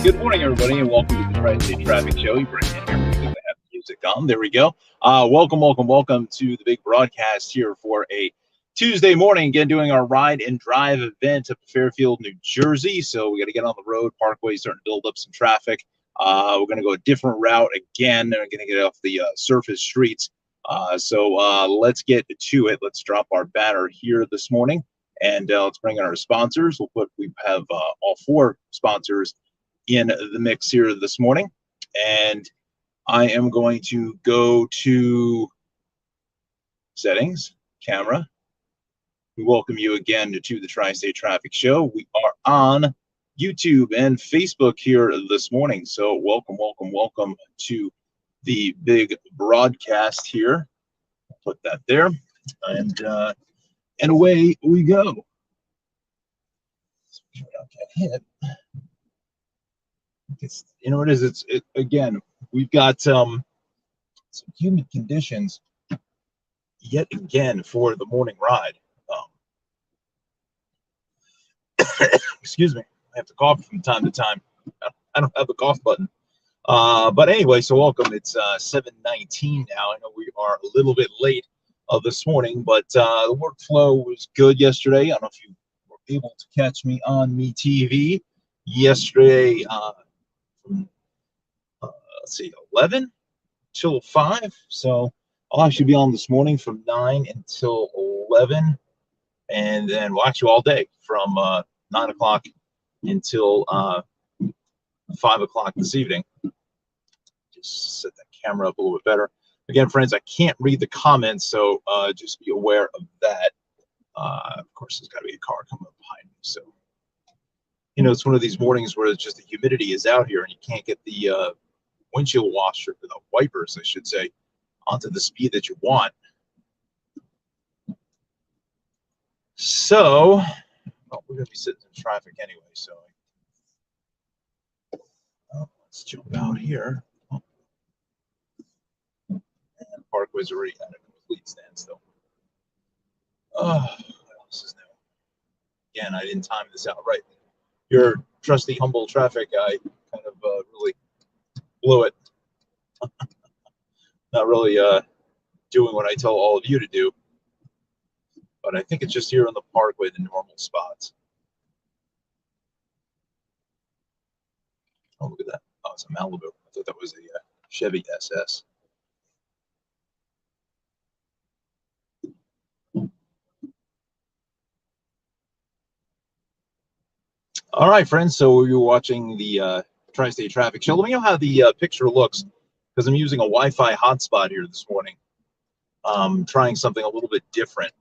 Good morning, everybody, and welcome to the Tri-State Traffic Show. You bring in here because I have music on. There we go. Welcome to the big broadcast here for a Tuesday morning. Again, doing our ride and drive event up in Fairfield, New Jersey. So we got to get on the road. Parkway starting to build up some traffic. We're going to go a different route again. We're going to get off the surface streets. So let's get to it. Let's drop our banner here this morning, and let's bring in our sponsors. We have all four sponsors in the mix here this morning, and I am going to go to settings, camera. We welcome you again to the Tri-State Traffic Show. We are on YouTube and Facebook here this morning, so welcome to the big broadcast here. Put that there, and away we go. So hit. It's, you know what it is, again, we've got some humid conditions yet again for the morning ride. Excuse me, I have to cough from time to time. I don't have the cough button. But anyway, so welcome. It's 7:19 now. I know we are a little bit late this morning, but the workflow was good yesterday. I don't know if you were able to catch me on MeTV yesterday. From let's see, 11 till 5. So I'll actually be on this morning from 9 until 11, and then we'll actually all day from 9 o'clock until 5 o'clock this evening. Just set that camera up a little bit better. Again, friends, I can't read the comments, so just be aware of that. Of course, there's got to be a car coming up behind me, so you know, it's one of these mornings where it's just the humidity is out here and you can't get the windshield washer, the wipers, I should say, onto the speed that you want. So, well, we're going to be sitting in traffic anyway, so let's jump out here. And Parkway's already at a complete standstill. Oh, what else is new? Again, I didn't time this out right. Your trusty, humble traffic guy kind of really blew it. Not really doing what I tell all of you to do. But I think it's just here on the Parkway, the normal spots. Oh, look at that. Oh, it's a Malibu. I thought that was a Chevy SS. All right, friends, so you're watching the Tri-State Traffic Show. Let me know how the picture looks, because I'm using a Wi-Fi hotspot here this morning. Trying something a little bit different.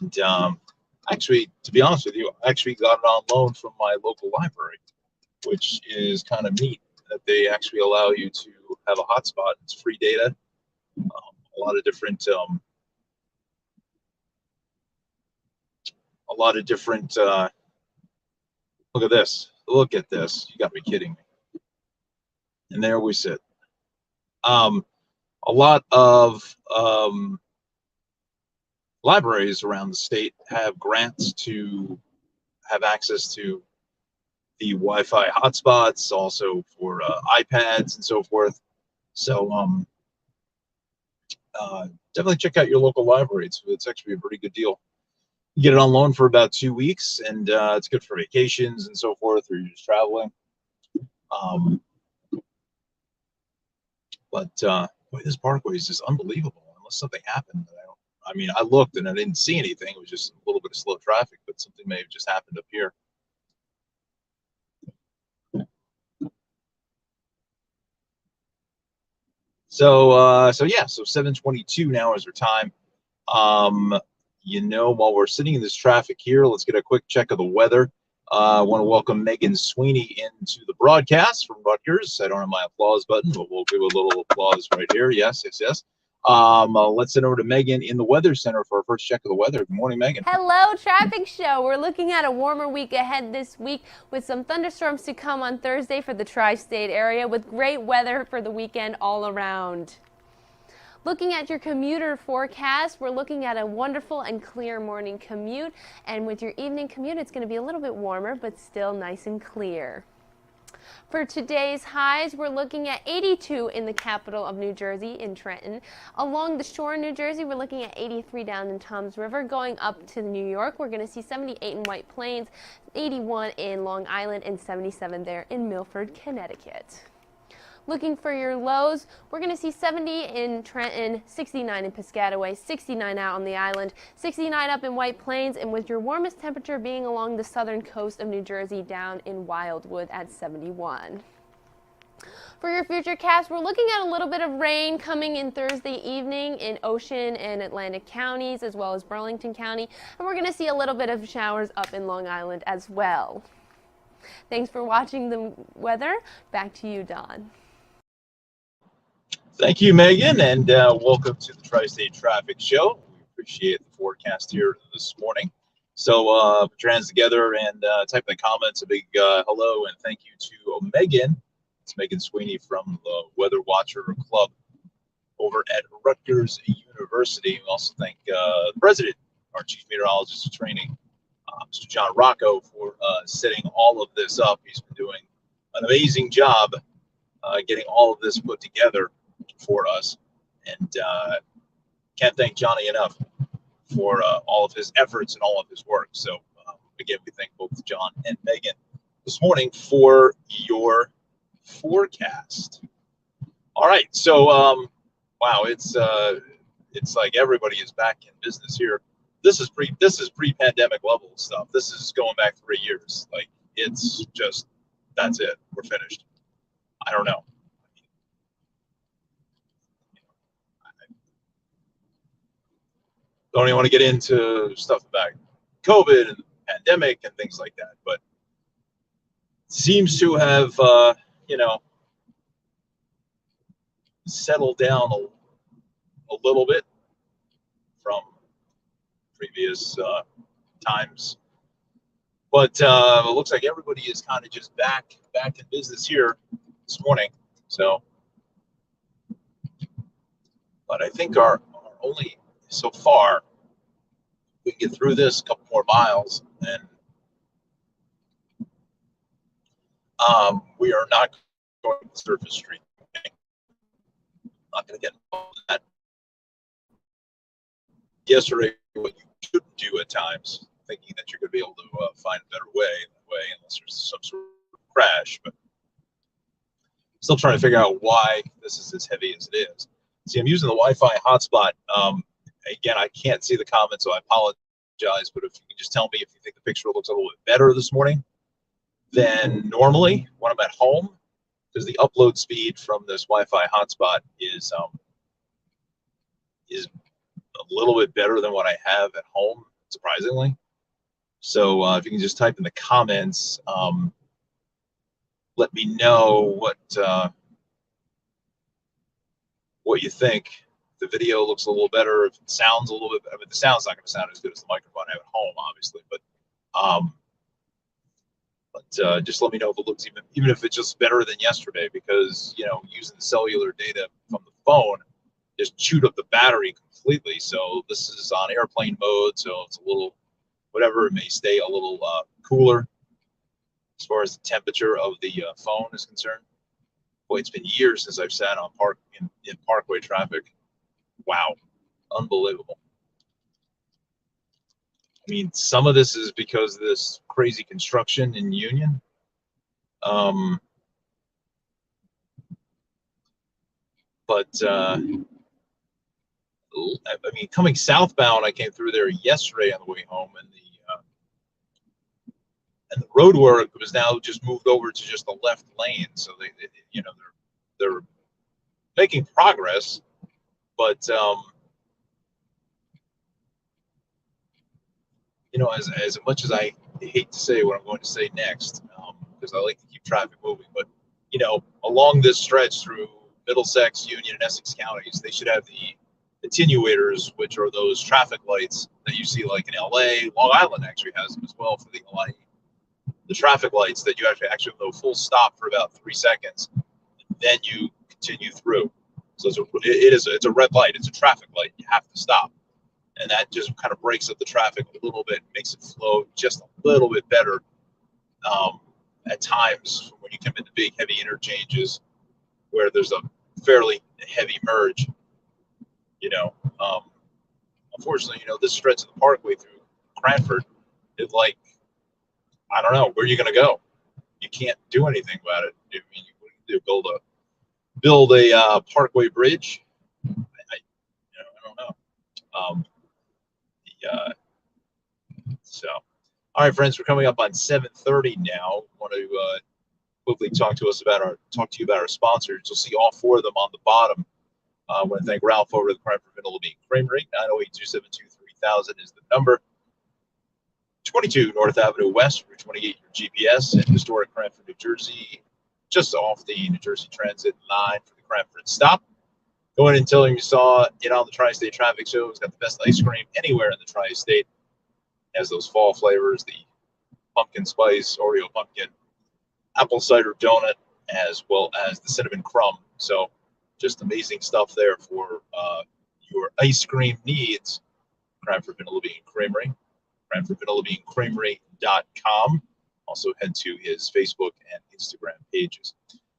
And actually, to be honest with you, I actually got it on loan from my local library, which is kind of neat that they actually allow you to have a hotspot. It's free data. A lot of different look at this. Look at this. You got to be kidding me. And there we sit. A lot of libraries around the state have grants to have access to the Wi-Fi hotspots, also for iPads and so forth. So definitely check out your local library. It's actually a pretty good deal. You get it on loan for about 2 weeks, and it's good for vacations and so forth, or you're just traveling. But boy, this Parkway is just unbelievable. Unless something happened, I looked and I didn't see anything. It was just a little bit of slow traffic, but something may have just happened up here. So yeah, so 7:22 now is our time. You know, while we're sitting in this traffic here, let's get a quick check of the weather. I want to welcome Megan Sweeney into the broadcast from Rutgers. I don't have my applause button, but we'll give a little applause right here. Yes. Let's send over to Megan in the Weather Center for our first check of the weather. Good morning, Megan. Hello, Traffic Show. We're looking at a warmer week ahead this week with some thunderstorms to come on Thursday for the tri-state area, with great weather for the weekend all around. Looking at your commuter forecast, we're looking at a wonderful and clear morning commute, and with your evening commute, it's going to be a little bit warmer, but still nice and clear. For today's highs, we're looking at 82 in the capital of New Jersey, in Trenton. Along the shore in New Jersey, we're looking at 83 down in Toms River. Going up to New York, we're going to see 78 in White Plains, 81 in Long Island, and 77 there in Milford, Connecticut. Looking for your lows, we're going to see 70 in Trenton, 69 in Piscataway, 69 out on the island, 69 up in White Plains, and with your warmest temperature being along the southern coast of New Jersey down in Wildwood at 71. For your futurecast, we're looking at a little bit of rain coming in Thursday evening in Ocean and Atlantic counties, as well as Burlington County, and we're going to see a little bit of showers up in Long Island as well. Thanks for watching the weather. Back to you, Don. Thank you, Megan, and welcome to the Tri-State Traffic Show. We appreciate the forecast here this morning. So put your hands together and type in the comments a big hello and thank you to Megan. It's Megan Sweeney from the Weather Watcher Club over at Rutgers University. We also thank the president, our chief meteorologist of training, Mr. John Rocco, for setting all of this up. He's been doing an amazing job getting all of this put together for us, and can't thank Johnny enough for all of his efforts and all of his work. So again, we thank both John and Megan this morning for your forecast. All right, so wow, it's like everybody is back in business here. This is pre-pandemic level stuff. This is going back 3 years. Like, it's just, that's it. We're finished. I don't know. Don't even want to get into stuff about COVID and pandemic and things like that, but it seems to have, settled down a little bit from previous times. But it looks like everybody is kind of just back in business here this morning. So, but I think our only so far, we can get through this couple more miles, and we are not going to surface street. Not going to get involved in that. Yesterday, what you shouldn't do at times, thinking that you're going to be able to find a better way, unless there's some sort of crash. But still trying to figure out why this is as heavy as it is. See, I'm using the Wi-Fi hotspot. Again, I can't see the comments, so I apologize. But if you can just tell me if you think the picture looks a little bit better this morning than normally when I'm at home, because the upload speed from this Wi-Fi hotspot is a little bit better than what I have at home, surprisingly. So if you can just type in the comments, let me know what you think. The video looks a little better. If it sounds a little bit, I mean, the sound's not going to sound as good as the microphone I have at home, obviously, but just let me know if it looks even if it's just better than yesterday, because using the cellular data from the phone just chewed up the battery completely. So this is on airplane mode, so it's a little, whatever, it may stay a little cooler as far as the temperature of the phone is concerned. Boy, it's been years since I've sat on in Parkway traffic. Wow, unbelievable. I mean, some of this is because of this crazy construction in Union. But I mean, coming southbound, I came through there yesterday on the way home, and the road work was now just moved over to just the left lane. So they're making progress, but as much as I hate to say what I'm going to say next, because I like to keep traffic moving, but along this stretch through Middlesex, Union, and Essex counties, they should have the attenuators, which are those traffic lights that you see like in LA. Long Island actually has them as well for the LA. The traffic lights that you actually go full stop for about 3 seconds, then you continue through. So it's a red light. It's a traffic light. You have to stop, and that just kind of breaks up the traffic a little bit, makes it flow just a little bit better. at times when you come into big, heavy interchanges where there's a fairly heavy merge, you know. Unfortunately, this stretch of the parkway through Cranford is like, I don't know, where are you going to go? You can't do anything about it. I mean, what do you do? Build a parkway bridge? I don't know. So, all right, friends, we're coming up on 7:30 now. Want to quickly talk to you about our sponsors. You'll see all four of them on the bottom. I want to thank Ralph over at the Cranford Vanilla Bean Creamery. 908-272-3000 is the number. 22 North Avenue West, Route 28, your GPS, in historic Cranford, New Jersey, just off the New Jersey Transit line for the Cranford stop. Go in and tell him you saw it on the Tri-State Traffic Show. It's got the best ice cream anywhere in the Tri-State. It has those fall flavors, the pumpkin spice, Oreo pumpkin, apple cider donut, as well as the cinnamon crumb. So just amazing stuff there for your ice cream needs. Cranford Vanilla Bean Creamery, CranfordVanillaBeanCreamery.com. Also head to his Facebook and Instagram pages.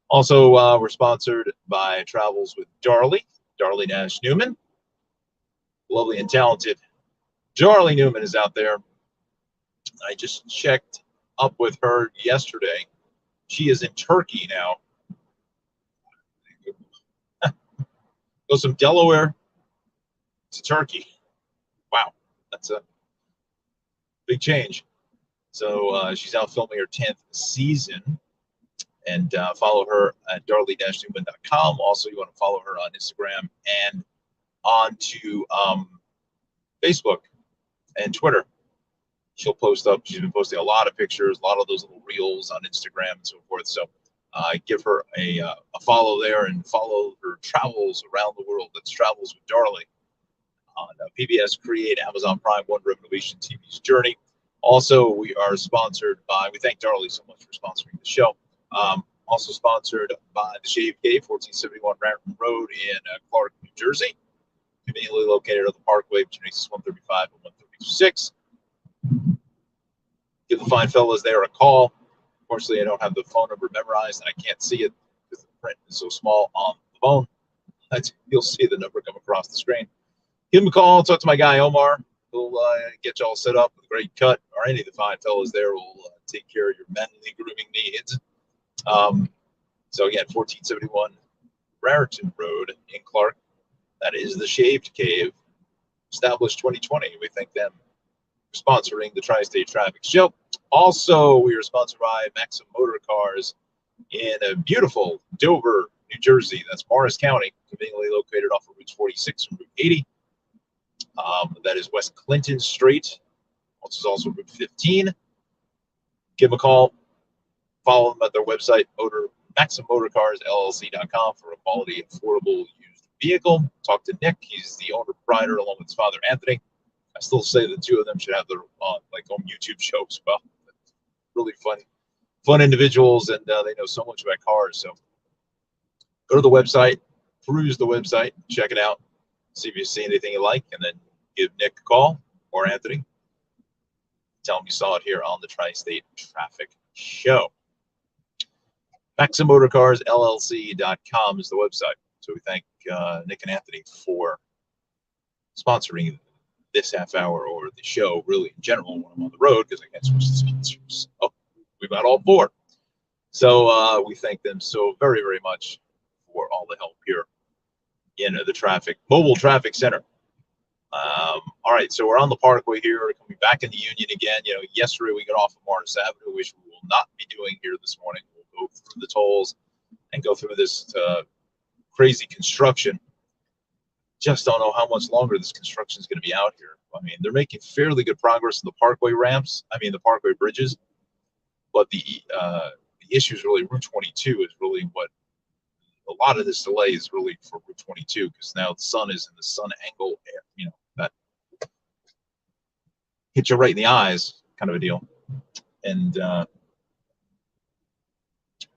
Also, we're sponsored by Travels with Darlie Nash Newman. Lovely and talented Darlie Newman is out there. I just checked up with her yesterday. She is in Turkey now. Goes from Delaware to Turkey. Wow, that's a big change. So she's out filming her 10th season. And follow her at darlie-newman.com. Also, you want to follow her on Instagram and onto Facebook and Twitter. She'll post up. She's been posting a lot of pictures, a lot of those little reels on Instagram and so forth. So give her a follow there and follow her travels around the world. That's Travels with Darlie on PBS Create, Amazon Prime, One Renovation TV's Journey. Also, we are sponsored by, we thank Darlie so much for sponsoring the show. Also sponsored by the Shave Cave, 1471 Raritan Road in Clark, New Jersey. Conveniently located on the Parkway between exits 135 and 136. Give the fine fellas there a call. Unfortunately, I don't have the phone number memorized, and I can't see it because the print is so small on the phone. You'll see the number come across the screen. Give them a call. Talk to my guy, Omar. He'll get you all set up with a great cut, or any of the fine fellas there will take care of your manly grooming needs. So again, 1471 Raritan Road in Clark. That is the Shaved Cave, established 2020. We thank them for sponsoring the Tri-State Traffic Show. Also, we are sponsored by Maxim Motor Cars in a beautiful Dover, New Jersey. That's Morris County, conveniently located off of Route 46 and Route 80. That is West Clinton Street, which is also Route 15. Give them a call. Follow them at their website, MaximMotorCarsLLC.com, for a quality, affordable used vehicle. Talk to Nick. He's the owner proprietor along with his father, Anthony. I still say the two of them should have their own YouTube show as well. Really fun individuals, and they know so much about cars. So go to the website, peruse the website, check it out, see if you see anything you like, and then give Nick a call or Anthony. Tell them you saw it here on the Tri-State Traffic Show. MaximMotorCarsLLC.com is the website. So we thank Nick and Anthony for sponsoring this half hour or the show, really in general, when I'm on the road, because I can't switch the sponsors. So we've got all four. So we thank them so very, very much for all the help here in the mobile traffic center. All right, so we're on the Parkway here, coming back in the Union again. Yesterday we got off of Morris Avenue, which we will not be doing here this morning. We'll go through the tolls and go through this crazy construction. Just don't know how much longer this construction is going to be out here. I mean, they're making fairly good progress in the Parkway ramps. I mean, the Parkway bridges. But the issue is really Route 22 is really what a lot of this delay is really for Route 22, because now the sun is in the sun angle, that hits you right in the eyes, kind of a deal. And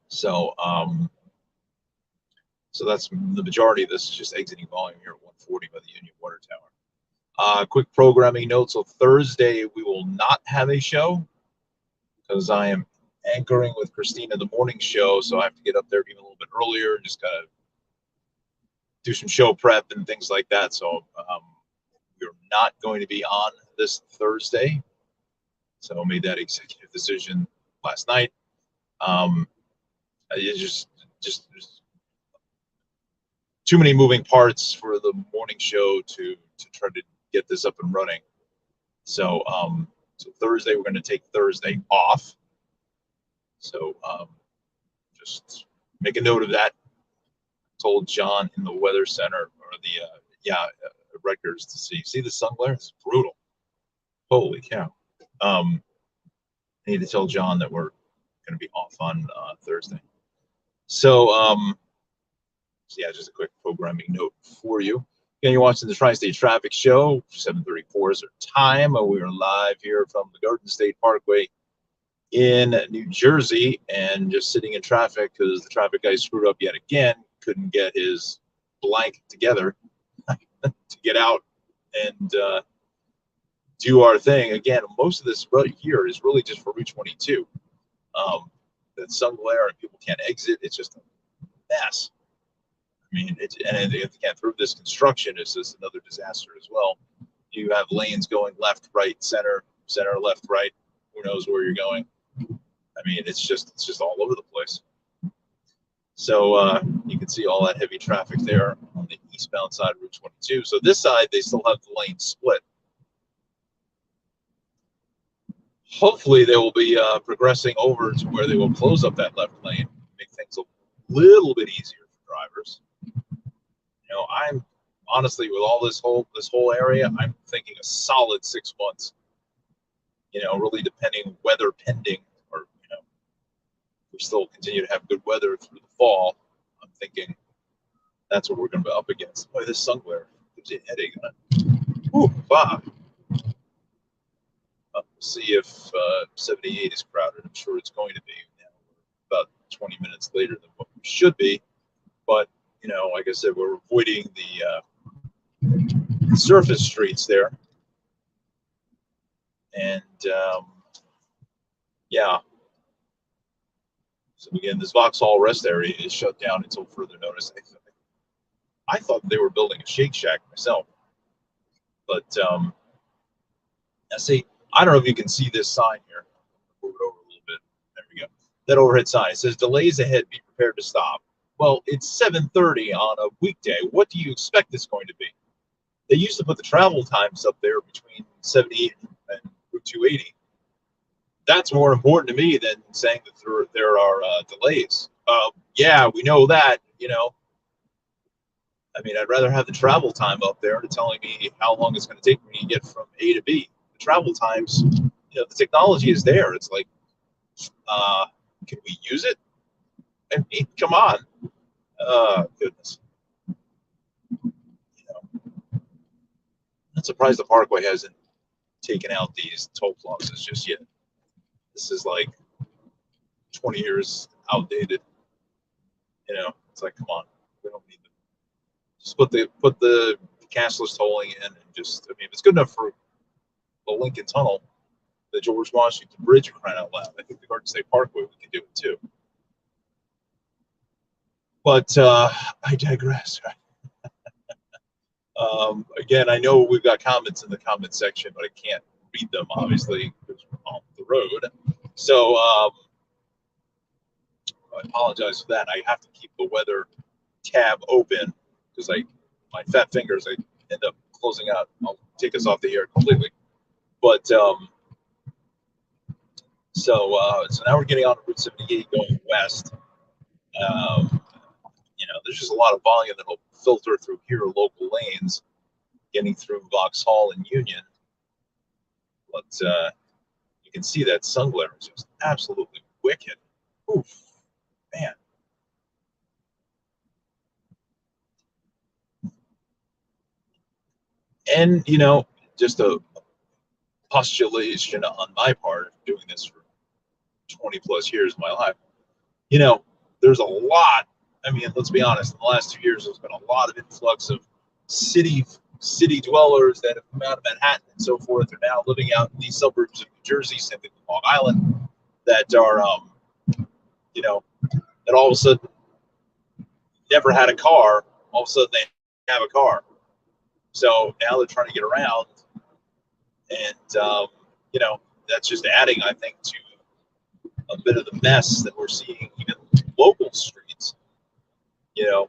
so that's the majority of this is just exiting volume here at 140 by the Union Water Tower. Quick programming note. So Thursday we will not have a show because I am anchoring with Christina the morning show, so I have to get up there even a little bit earlier and just kind of do some show prep and things like that. So we're not going to be on this Thursday. So I made that executive decision last night. It's just too many moving parts for the morning show to try to get this up and running. So so Thursday we're going to take Thursday off. So just make a note of that. Told John in the weather center or the Rutgers to see the sun glare. It's brutal. Holy cow. I need to tell John that we're going to be off on Thursday. So yeah, just a quick programming note for you. Again, you're watching the Tri-State Traffic Show. 7:34 is our time. We are live here from the Garden State Parkway in New Jersey, and just sitting in traffic because the traffic guy screwed up yet again. Couldn't get his blank together to get out and do our thing. Again, most of this right here is really just for Route 22. That sun glare and people can't exit. It's just a mess. I mean, and if they can't through this construction, it's just another disaster as well. You have lanes going left, right, center, left, right. Who knows where you're going? I mean, it's just all over the place. So you can see all that heavy traffic there on the eastbound side of Route 22. So this side, they still have the lane split. Hopefully, they will be progressing over to where they will close up that left lane, make things a little bit easier for drivers. You know, I'm honestly, with all this whole area, I'm thinking a solid 6 months. You know, really depending, weather pending, or you know, we still continue to have good weather through the fall. I'm thinking that's what we're going to be up against. Boy, this sun glare gives you a headache. Ooh, wow. We'll see if 78 is crowded. I'm sure it's going to be. Now, about 20 minutes later than what we should be, but you know, like I said, we're avoiding the surface streets there, and yeah. So again, this Vauxhall rest area is shut down until further notice. I thought they were building a Shake Shack myself, but now see, I don't know if you can see this sign here. Move it over a little bit. There we go. That overhead sign. It says delays ahead. Be prepared to stop. Well, it's 7:30 on a weekday. What do you expect it's going to be? They used to put the travel times up there between 78 and Route 280. That's more important to me than saying that there are delays. Yeah, we know that, you know. I mean, I'd rather have the travel time up there to telling me how long it's going to take me to get from A to B. The travel times, you know, the technology is there. It's like, can we use it? I mean, come on. Goodness. You know, I'm not surprised the Parkway hasn't taken out these toll plazas just yet. This is like 20 years outdated. You know, it's like, come on, we don't need them. Just put the cashless tolling in, and just, I mean, if it's good enough for the Lincoln Tunnel, the George Washington Bridge, crying out loud, I think the Garden State Parkway, we can do it too. But I digress. Again, I know we've got comments in the comment section, but I can't read them, obviously, because we're on the road. So I apologize for that. I have to keep the weather tab open because my fat fingers, I end up closing out. I'll take us off the air completely. But so now we're getting on Route 78 going west. You know, there's just a lot of volume that'll filter through here, local lanes, getting through Vauxhall and Union. But you can see that sun glare is just absolutely wicked. Oof, man. And, you know, just a postulation on my part, doing this for 20 plus years of my life, you know, there's a lot. I mean, let's be honest, in the last 2 years, there's been a lot of influx of city dwellers that have come out of Manhattan and so forth. They're now living out in these suburbs of New Jersey, same thing with Long Island. that are, you know, that all of a sudden never had a car. All of a sudden they have a car. So now they're trying to get around, and you know, that's just adding, I think, to a bit of the mess that we're seeing even local streets, you know,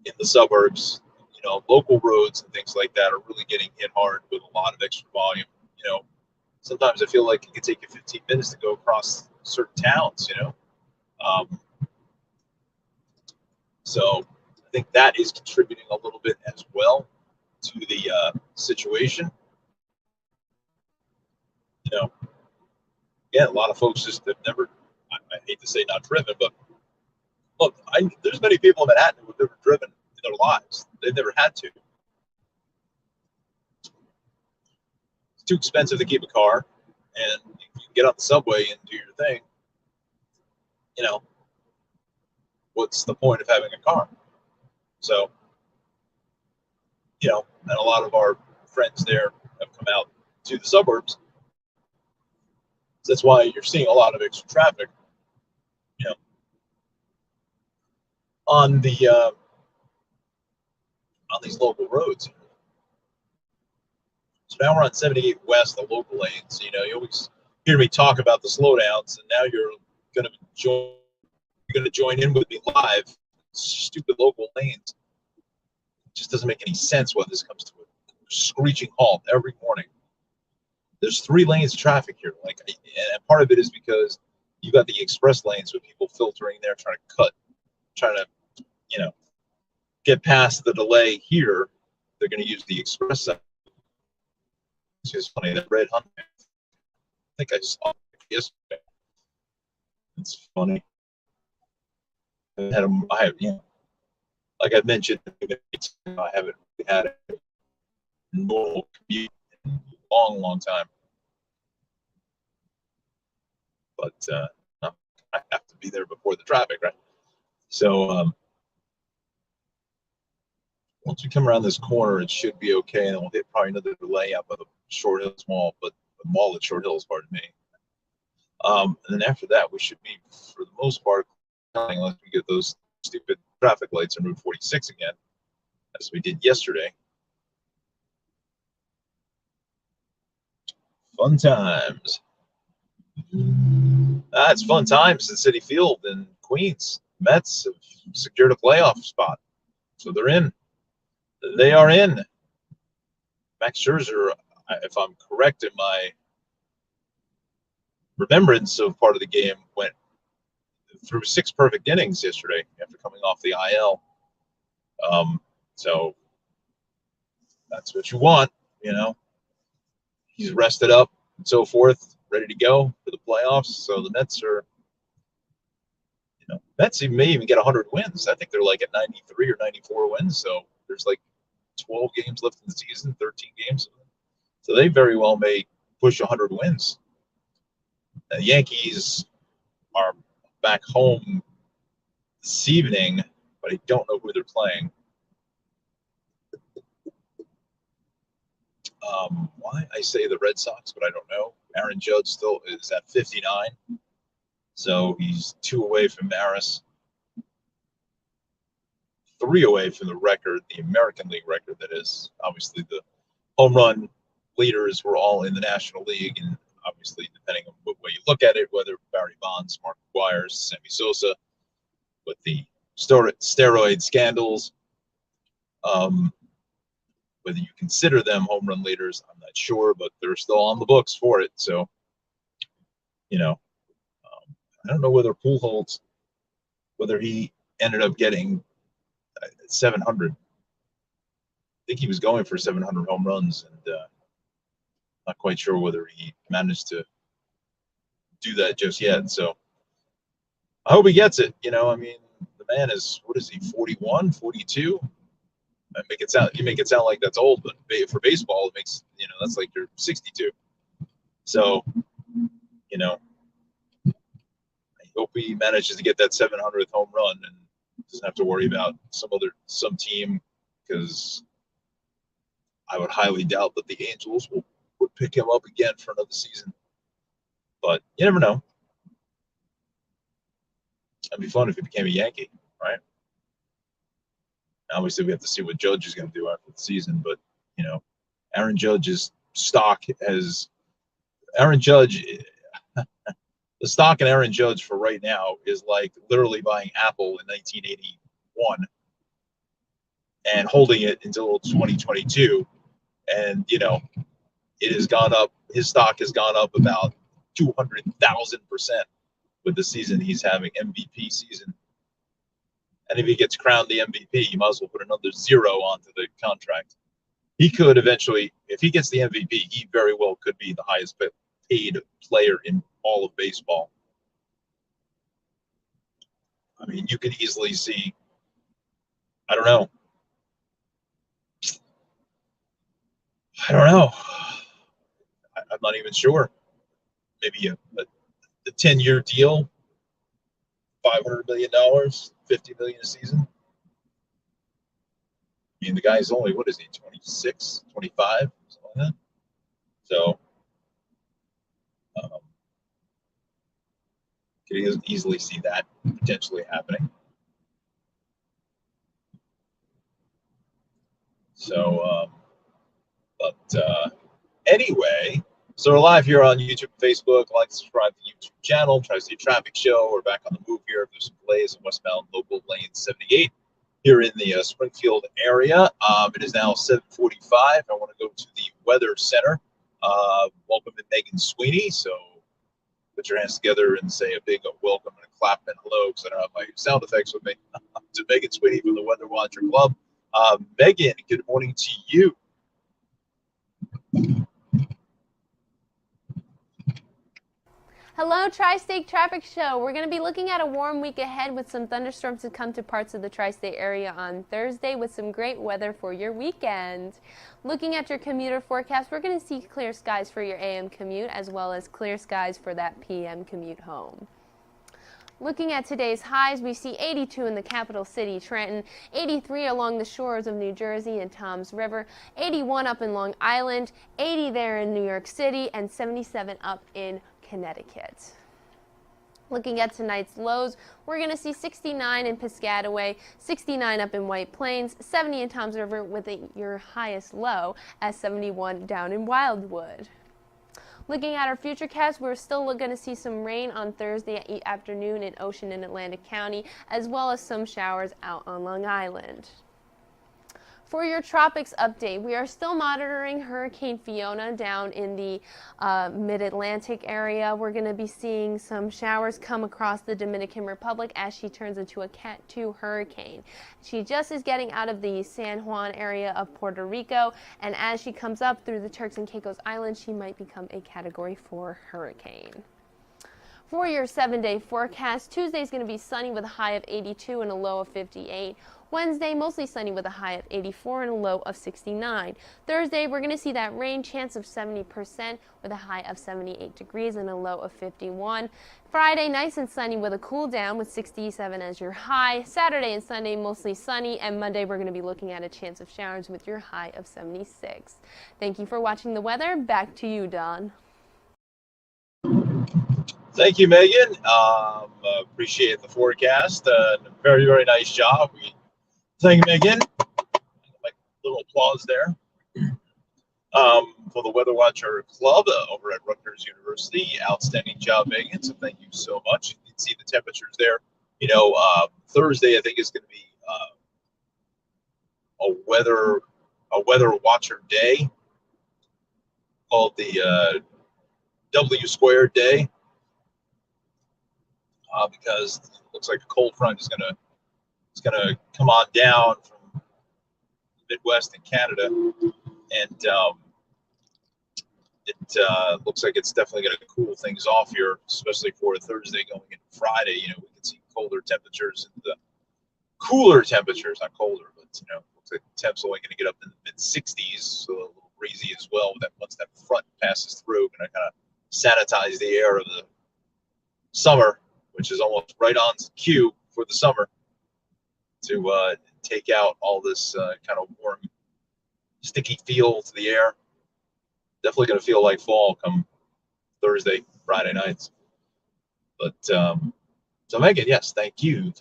in the suburbs, you know, local roads and things like that are really getting hit hard with a lot of extra volume. You know, sometimes I feel like it can take you 15 minutes to go across certain towns, you know. So I think that is contributing a little bit as well to the situation. You know, yeah, a lot of folks just have never, I hate to say not driven, but look, there's many people in Manhattan who have never driven in their lives. They've never had to. It's too expensive to keep a car, and if you can get on the subway and do your thing, you know, what's the point of having a car? So, you know, and a lot of our friends there have come out to the suburbs. So that's why you're seeing a lot of extra traffic, you know, on these local roads. So now we're on 78 West, the local lanes. You know, you always hear me talk about the slowdowns, and now you're going to join in with me live. Stupid local lanes. It just doesn't make any sense when this comes to a screeching halt every morning. There's 3 lanes of traffic here, like, and part of it is because you got the express lanes with people filtering there, trying to, you know, get past the delay here. They're going to use the express side. It's just funny that red Hyundai. I think I saw it yesterday. It's funny. I have, you know, like I mentioned, I haven't had a normal commute in a long, long time. But I have to be there before the traffic, right? So once we come around this corner, it should be okay, and we'll hit probably another delay up at the Short Hills Mall, but the mall at Short Hills, pardon me. And then after that, we should be, for the most part, unless we get those stupid traffic lights on Route 46 again, as we did yesterday. Fun times. It's fun times at Citi Field in Queens. Mets have secured a playoff spot, so they're in. They are in. Max Scherzer, if I'm correct in my remembrance of part of the game, went through 6 perfect innings yesterday after coming off the IL. So that's what you want, you know. He's rested up and so forth, ready to go for the playoffs. So the Mets are, you know, Mets may even get 100 wins. I think they're like at 93 or 94 wins. So there's like 12 games left in the season, 13 games. So they very well may push 100 wins. The Yankees are back home this evening, but I don't know who they're playing. Why I say the Red Sox, but I don't know. Aaron Judge still is at 59, so he's 2 away from Maris, 3 away from the record, the American League record, that is. Obviously, the home run leaders were all in the National League, and obviously, depending on what way you look at it, whether Barry Bonds, Mark McGwire, Sammy Sosa, with the steroid scandals, whether you consider them home run leaders, I'm not sure, but they're still on the books for it. So, you know, I don't know whether Pujols, whether he ended up getting 700. I think he was going for 700 home runs, and not quite sure whether he managed to do that just yet. So I hope he gets it. You know, I mean, the man is, what is he, 41, 42? You make it sound like that's old, but for baseball, it makes, you know, that's like you're 62. So, you know, I hope he manages to get that 700th home run and doesn't have to worry about some team, because I would highly doubt that the Angels would pick him up again for another season. But you never know. It'd be fun if he became a Yankee, right? Obviously, we have to see what Judge is going to do after the season, but Aaron Judge's stock has Aaron Judge. The stock in Aaron Judge for right now is like literally buying Apple in 1981 and holding it until 2022, and it has gone up. His stock has gone up about 200,000% with the season he's having, MVP season. And if he gets crowned the MVP, you might as well put another zero onto the contract. He could eventually, if he gets the MVP, he very well could be the highest paid player in all of baseball. I mean, you could easily see, I don't know. I'm not even sure. Maybe a 10-year deal, $500 million, $50 million a season. I mean, the guy's only, what is he, 26, 25, something like that. So, could easily see that potentially happening. So, anyway, so we're live here on YouTube and Facebook. Like, subscribe to the YouTube channel. Tri-State Traffic Show. We're back on the move here. There's some delays in westbound local lane 78 here in the Springfield area. It is now 7:45. I want to go to the Weather Center. Welcome to Megan Sweeney. So put your hands together and say a big welcome and a clap and hello, because I don't have my sound effects with me, to Megan Sweeney from the Weather Watcher Club. Megan, good morning to you. Hello, Tri-State Traffic Show. We're going to be looking at a warm week ahead with some thunderstorms to come to parts of the Tri-State area on Thursday with some great weather for your weekend. Looking at your commuter forecast, we're going to see clear skies for your AM commute as well as clear skies for that PM commute home. Looking at today's highs, we see 82 in the capital city, Trenton, 83 along the shores of New Jersey and Toms River, 81 up in Long Island, 80 there in New York City, and 77 up in Connecticut. Looking at tonight's lows, we're going to see 69 in Piscataway, 69 up in White Plains, 70 in Toms River with your highest low at 71 down in Wildwood. Looking at our futurecast, we're still going to see some rain on Thursday afternoon in Ocean and Atlantic County, as well as some showers out on Long Island. For your tropics update, we are still monitoring Hurricane Fiona down in the mid-Atlantic area. We're going to be seeing some showers come across the Dominican Republic as she turns into a Cat 2 hurricane. She just is getting out of the San Juan area of Puerto Rico, and as she comes up through the Turks and Caicos Islands, she might become a Category 4 hurricane. For your 7-day forecast, Tuesday is going to be sunny with a high of 82 and a low of 58. Wednesday, mostly sunny with a high of 84 and a low of 69. Thursday, we're going to see that rain chance of 70% with a high of 78 degrees and a low of 51. Friday, nice and sunny with a cool down with 67 as your high. Saturday and Sunday, mostly sunny. And Monday, we're going to be looking at a chance of showers with your high of 76. Thank you for watching the weather. Back to you, Don. Thank you, Megan. Appreciate the forecast. Very, very nice job. Thank you, Megan. Like little applause there for the Weather Watcher Club over at Rutgers University. Outstanding job, Megan. So thank you so much. You can see the temperatures there. Thursday I think is going to be a weather watcher day called the W squared day because it looks like a cold front is going to come on down from the Midwest and Canada, and it looks like it's definitely going to cool things off here, especially for Thursday going into Friday. We can see colder temperatures and the cooler temperatures, not colder, but looks like the temps only going to get up in the mid 60s, so a little breezy as well. That once that front passes through, going to kind of sanitize the air of the summer, which is almost right on cue for the summer, to take out all this kind of warm, sticky feel to the air. Definitely going to feel like fall come Thursday, Friday nights. But So Megan, yes, thank you.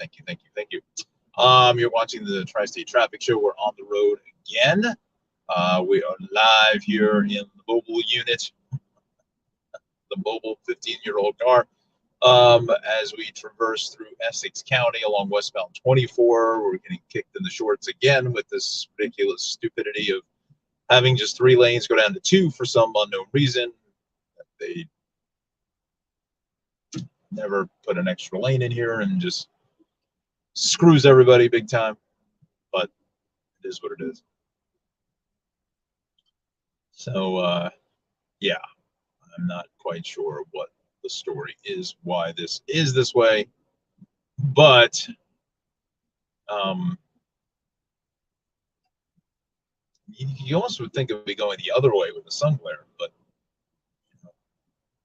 You're watching the Tri-State Traffic Show. We're on the road again. We are live here in the mobile unit, the mobile 15-year-old car. As we traverse through Essex County along westbound 24, we're getting kicked in the shorts again with this ridiculous stupidity of having just 3 lanes go down to 2 for some unknown reason. They never put an extra lane in here and just screws everybody big time, but it is what it is. So, yeah, I'm not quite sure what the story is, why this is this way, but you almost would think it would be going the other way with the sun glare, but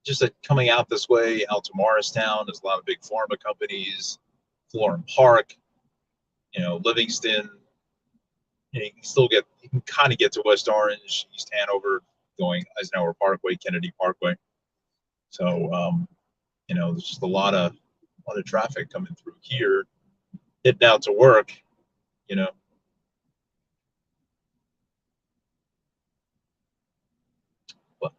just that coming out this way, out to Morristown, there's a lot of big pharma companies, Florham Park, Livingston. You can kind of get to West Orange, East Hanover, going Eisenhower Parkway, Kennedy Parkway. So, there's just a lot of traffic coming through here, heading out to work, But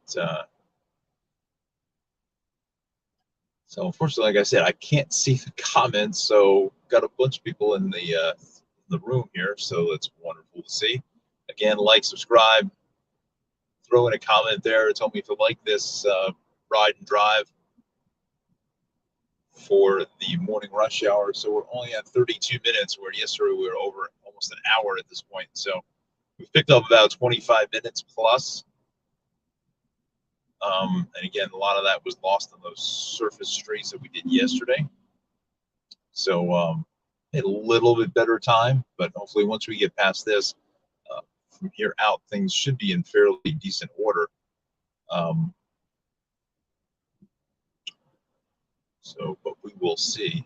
so unfortunately, like I said, I can't see the comments. So got a bunch of people in the room here, so that's wonderful to see. Again, like, subscribe, throw in a comment there. Tell me if you like this ride and drive for the morning rush hour. So we're only at 32 minutes, where yesterday we were over almost an hour at this point. So we've picked up about 25 minutes plus. And again, a lot of that was lost on those surface streets that we did yesterday. So a little bit better time, but hopefully once we get past this, from here out, things should be in fairly decent order. But we will see.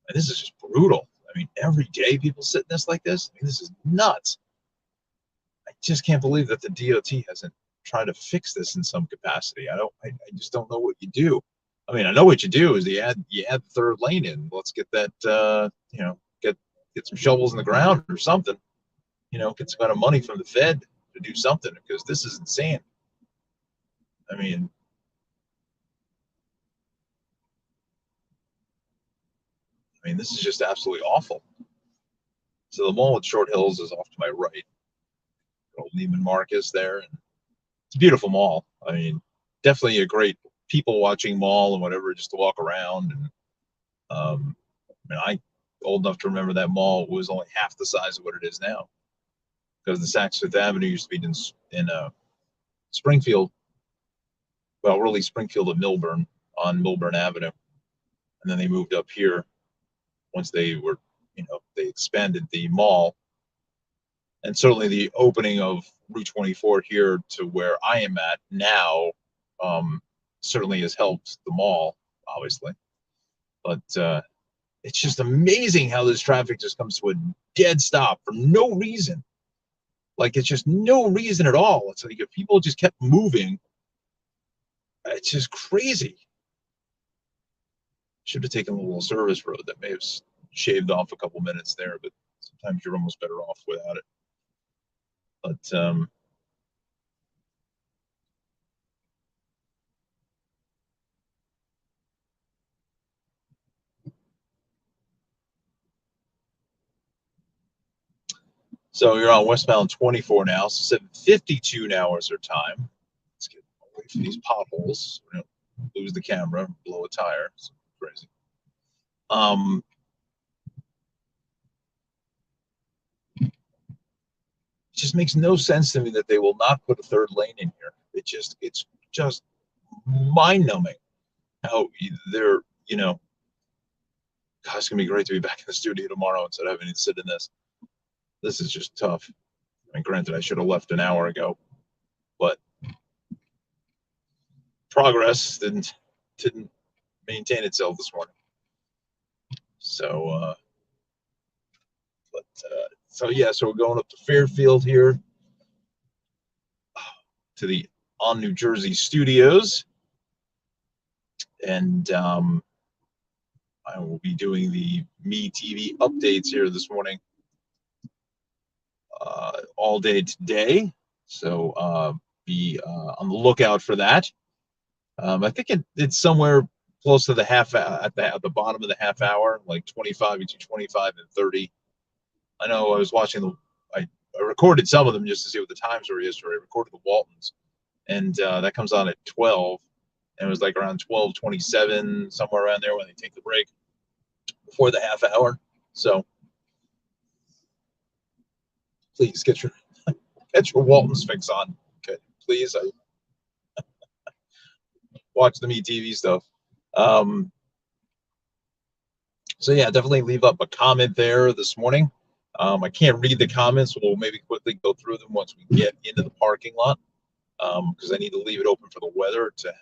And this is just brutal. I mean, every day people sit in this like this. I mean, this is nuts. I just can't believe that the DOT hasn't tried to fix this in some capacity. I just don't know what you do. I mean, I know what you do is you add the third lane in. Let's get that, get some shovels in the ground or something. Get some kind of money from the Fed to do something, because this is insane. I mean, this is just absolutely awful. So the mall at Short Hills is off to my right. Old Neiman Marcus there. And it's a beautiful mall. I mean, definitely a great people watching mall and whatever, just to walk around. And I'm old enough to remember that mall was only half the size of what it is now, because the Saks Fifth Avenue used to be in Springfield. Well, really Springfield and Milburn, on Milburn Avenue. And then they moved up here once they were, they expanded the mall. And certainly the opening of Route 24 here to where I am at now certainly has helped the mall, obviously. But it's just amazing how this traffic just comes to a dead stop for no reason. Like, it's just no reason at all. It's like if people just kept moving, it's just crazy. Should have taken a little service road. That may have shaved off a couple minutes there, but sometimes you're almost better off without it. But so you're on westbound 24 now, so 7:52 now is our time. Let's get away from these potholes. We don't lose the camera, blow a tire. It's crazy. It just makes no sense to me that they will not put a third lane in here. It's just mind-numbing how they're, God, it's gonna be great to be back in the studio tomorrow instead of having to sit in this. This is just tough. I mean, granted, I should have left an hour ago, but progress didn't maintain itself this morning. So, so we're going up to Fairfield here, to the On New Jersey studios, and I will be doing the Me TV updates here this morning, all day today. So be on the lookout for that. I think it's somewhere close to the half at the bottom of the half hour, like 25 between 25 and 30. I know I was watching I recorded some of them just to see what the times were yesterday. I recorded the Waltons, and that comes on at 12, and it was like around 12:27, somewhere around there when they take the break before the half hour. So please get your Waltons fix on. Okay, please. I watch the Me TV stuff. So yeah, definitely leave up a comment there this morning. I can't read the comments. We'll maybe quickly go through them once we get into the parking lot, because I need to leave it open for the weather to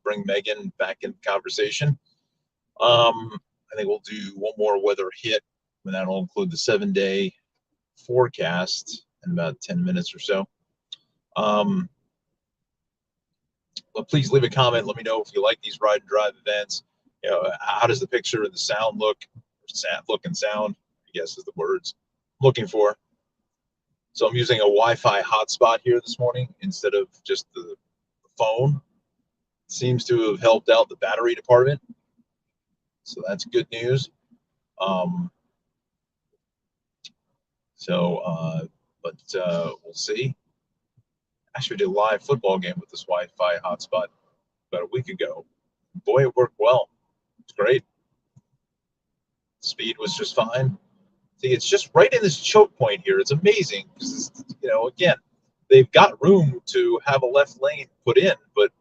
bring Megan back in conversation. I think we'll do one more weather hit, and that'll include the 7-day forecast in about 10 minutes or so. But please leave a comment. Let me know if you like these ride and drive events. You know, how does the picture and the sound look? Look and sound, I guess, is the words I'm looking for. So I'm using a Wi-Fi hotspot here this morning instead of just the phone. It seems to have helped out the battery department, so that's good news. We'll see. Actually, did a live football game with this Wi-Fi hotspot about a week ago. Boy, it worked well. It's great. Speed was just fine. See, it's just right in this choke point here. It's amazing because, again, they've got room to have a left lane put in, but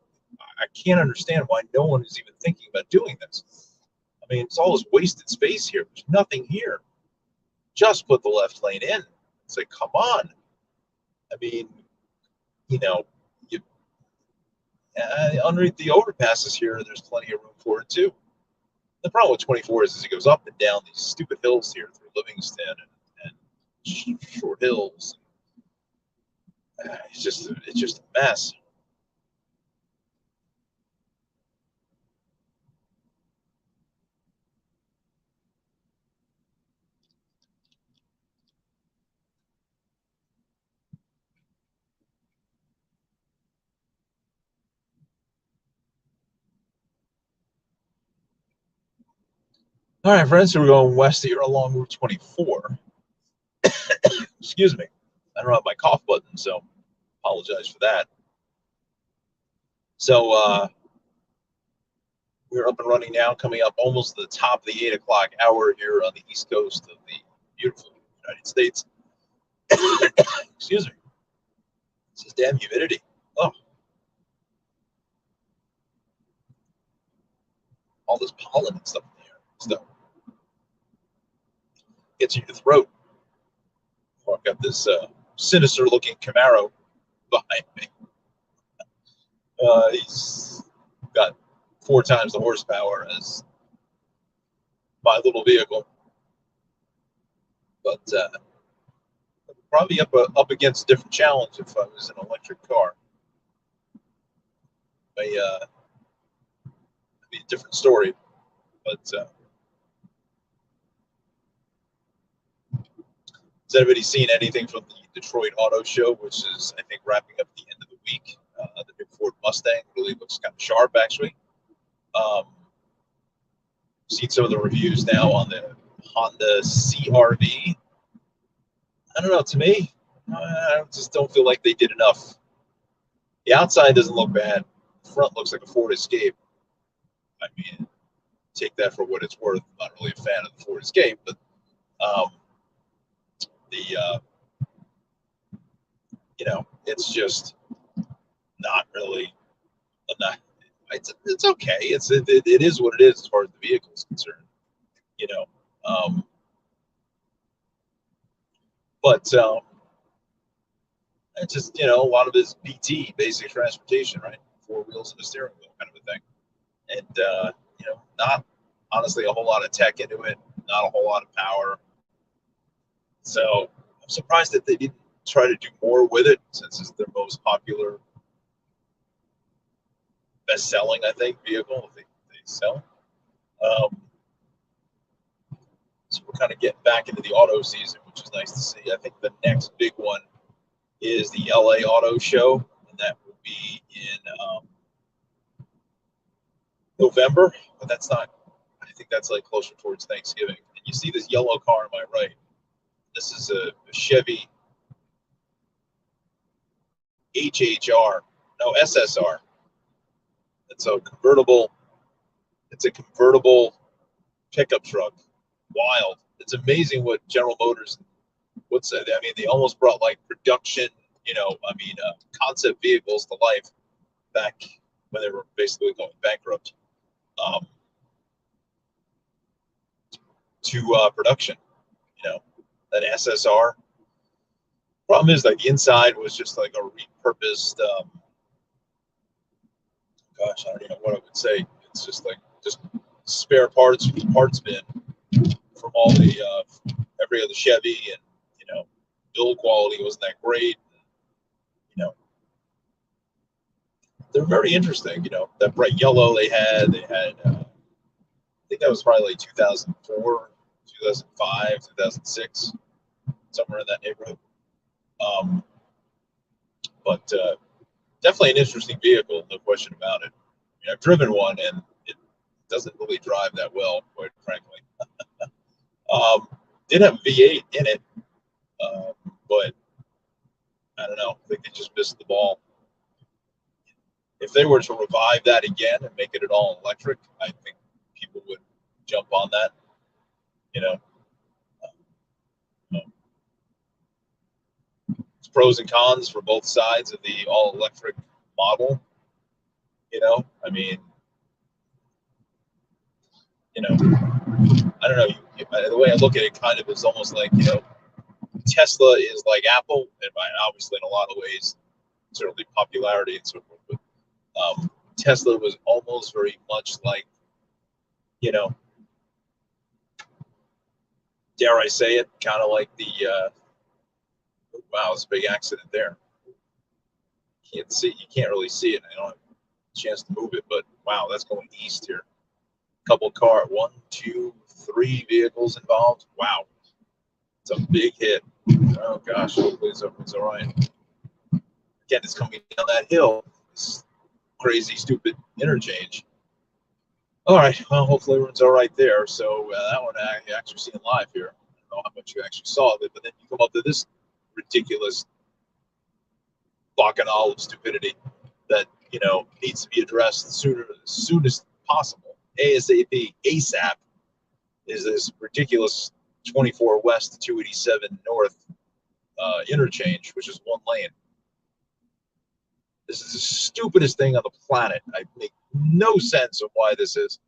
I can't understand why no one is even thinking about doing this. I mean, it's all this wasted space here. There's nothing here. Just put the left lane in. It's like, come on. I mean, underneath the overpasses here, there's plenty of room for it too. The problem with 24 is it goes up and down these stupid hills here through Livingston and Short Hills. It's just a mess. All right, friends, so we're going west here along Route 24. Excuse me. I don't have my cough button, so apologize for that. So we're up and running now, coming up almost to the top of the 8 o'clock hour here on the east coast of the beautiful United States. Excuse me. This is damn humidity. Oh. All this pollen and stuff in the air. Stuff gets in your throat. Oh, I've got this sinister-looking Camaro behind me. He's got 4 times the horsepower as my little vehicle, but probably up against a different challenge if I was an electric car. It'd be a different story, but has anybody seen anything from the Detroit Auto Show, which is, I think, wrapping up the end of the week? The new Ford Mustang really looks kind of sharp, actually. Seen some of the reviews now on the Honda CR-V. I don't know. To me, I just don't feel like they did enough. The outside doesn't look bad. The front looks like a Ford Escape. I mean, take that for what it's worth. I'm not really a fan of the Ford Escape, but it's just not really. It's okay. It is what it is as far as the vehicle is concerned. But it's just a lot of it is BT, basic transportation, right? 4 wheels and a steering wheel kind of a thing, and not honestly a whole lot of tech into it, not a whole lot of power. So I'm surprised that they didn't try to do more with it, since it's their most popular, best-selling, I think, vehicle they sell. So we're kind of getting back into the auto season, which is nice to see. I think the next big one is the LA Auto Show, and that will be in November, but that's not, I think that's like closer towards Thanksgiving. And you see this yellow car on my right. This is a Chevy HHR, no, SSR. It's a convertible pickup truck. Wild. It's amazing what General Motors, I mean, they almost brought like production, concept vehicles to life back when they were basically going bankrupt, to production. That SSR. Problem is, like, the inside was just like a repurposed. Gosh, I don't even know what I would say. It's just spare parts bin from all the every other Chevy, and build quality wasn't that great. They're very interesting. That bright yellow they had. I think that was probably like 2004, 2005, 2006, somewhere in that neighborhood. But definitely an interesting vehicle, no question about it. I've driven one, and it doesn't really drive that well, quite frankly. Did have V8 in it, but I don't know. I think they just missed the ball. If they were to revive that again and make it all electric, I think people would jump on that. It's pros and cons for both sides of the all electric model. I mean, I don't know. The way I look at it kind of is almost like, Tesla is like Apple, and obviously in a lot of ways, certainly popularity and so forth. But Tesla was almost very much like, dare I say it, kind of like the, wow, it's a big accident there. You can't really see it. I don't have a chance to move it, but wow, that's going east here. Couple car, 1, 2, 3 vehicles involved. Wow, it's a big hit. Oh gosh, hopefully everyone's all right. Again, it's coming down that hill. This crazy, stupid interchange. All right, well, hopefully everyone's all right there. So that one I actually seen live here. I don't know how much you actually saw of it, but then you come up to this ridiculous bacchanal of stupidity that needs to be addressed as soon as possible. ASAP, ASAP is this ridiculous 24 West to 287 North interchange, which is one lane. This is the stupidest thing on the planet. I make no sense of why this is.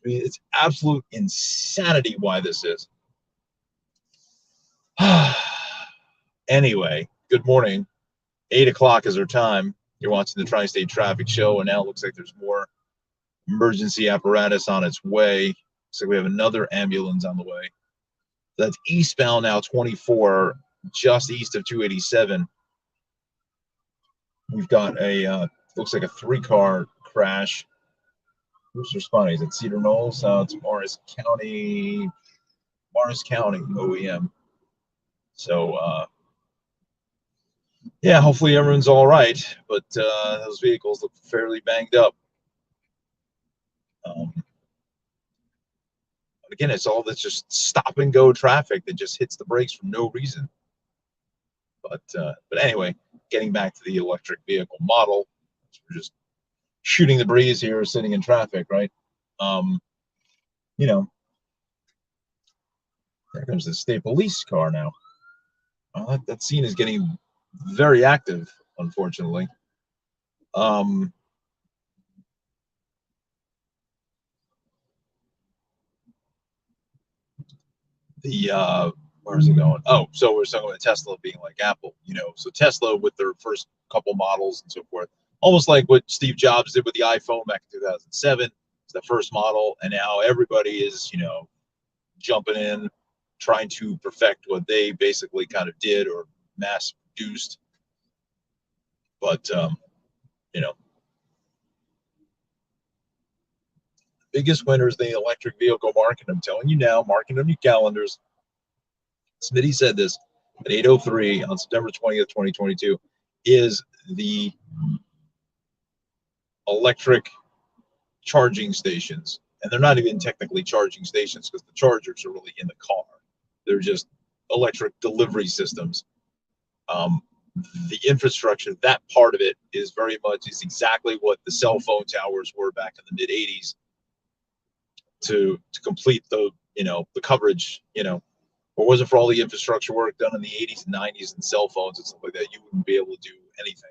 I mean, it's absolute insanity why this is. Anyway, good morning. 8 o'clock is our time. You're watching the Tri-State Traffic Show, and now it looks like there's more emergency apparatus on its way. Looks like we have another ambulance on the way. That's eastbound now, 24, just east of 287. We've got a, looks like a 3-car crash. Who's responding? Is it Cedar Knolls? It's Morris County OEM. So, yeah, hopefully everyone's all right, but those vehicles look fairly banged up. Again, it's all that's just stop and go traffic that just hits the brakes for no reason. But anyway, getting back to the electric vehicle model, we're just shooting the breeze here, sitting in traffic, right? There comes the state police car now. Well, that scene is getting very active, unfortunately. Where's it going? Oh, so we're talking about Tesla being like Apple, so Tesla with their first couple models and so forth, almost like what Steve Jobs did with the iPhone back in 2007. It's the first model, and now everybody is, jumping in, trying to perfect what they basically kind of did or mass produced. But, biggest winners in the electric vehicle market. I'm telling you now, marking them your calendars. Smitty said this at 8:03 on September 20th, 2022, is the electric charging stations. And they're not even technically charging stations because the chargers are really in the car. They're just electric delivery systems. The infrastructure, that part of it is exactly what the cell phone towers were back in the mid 80s to complete the coverage, or was it for all the infrastructure work done in the 80s and 90s and cell phones and stuff like that, you wouldn't be able to do anything.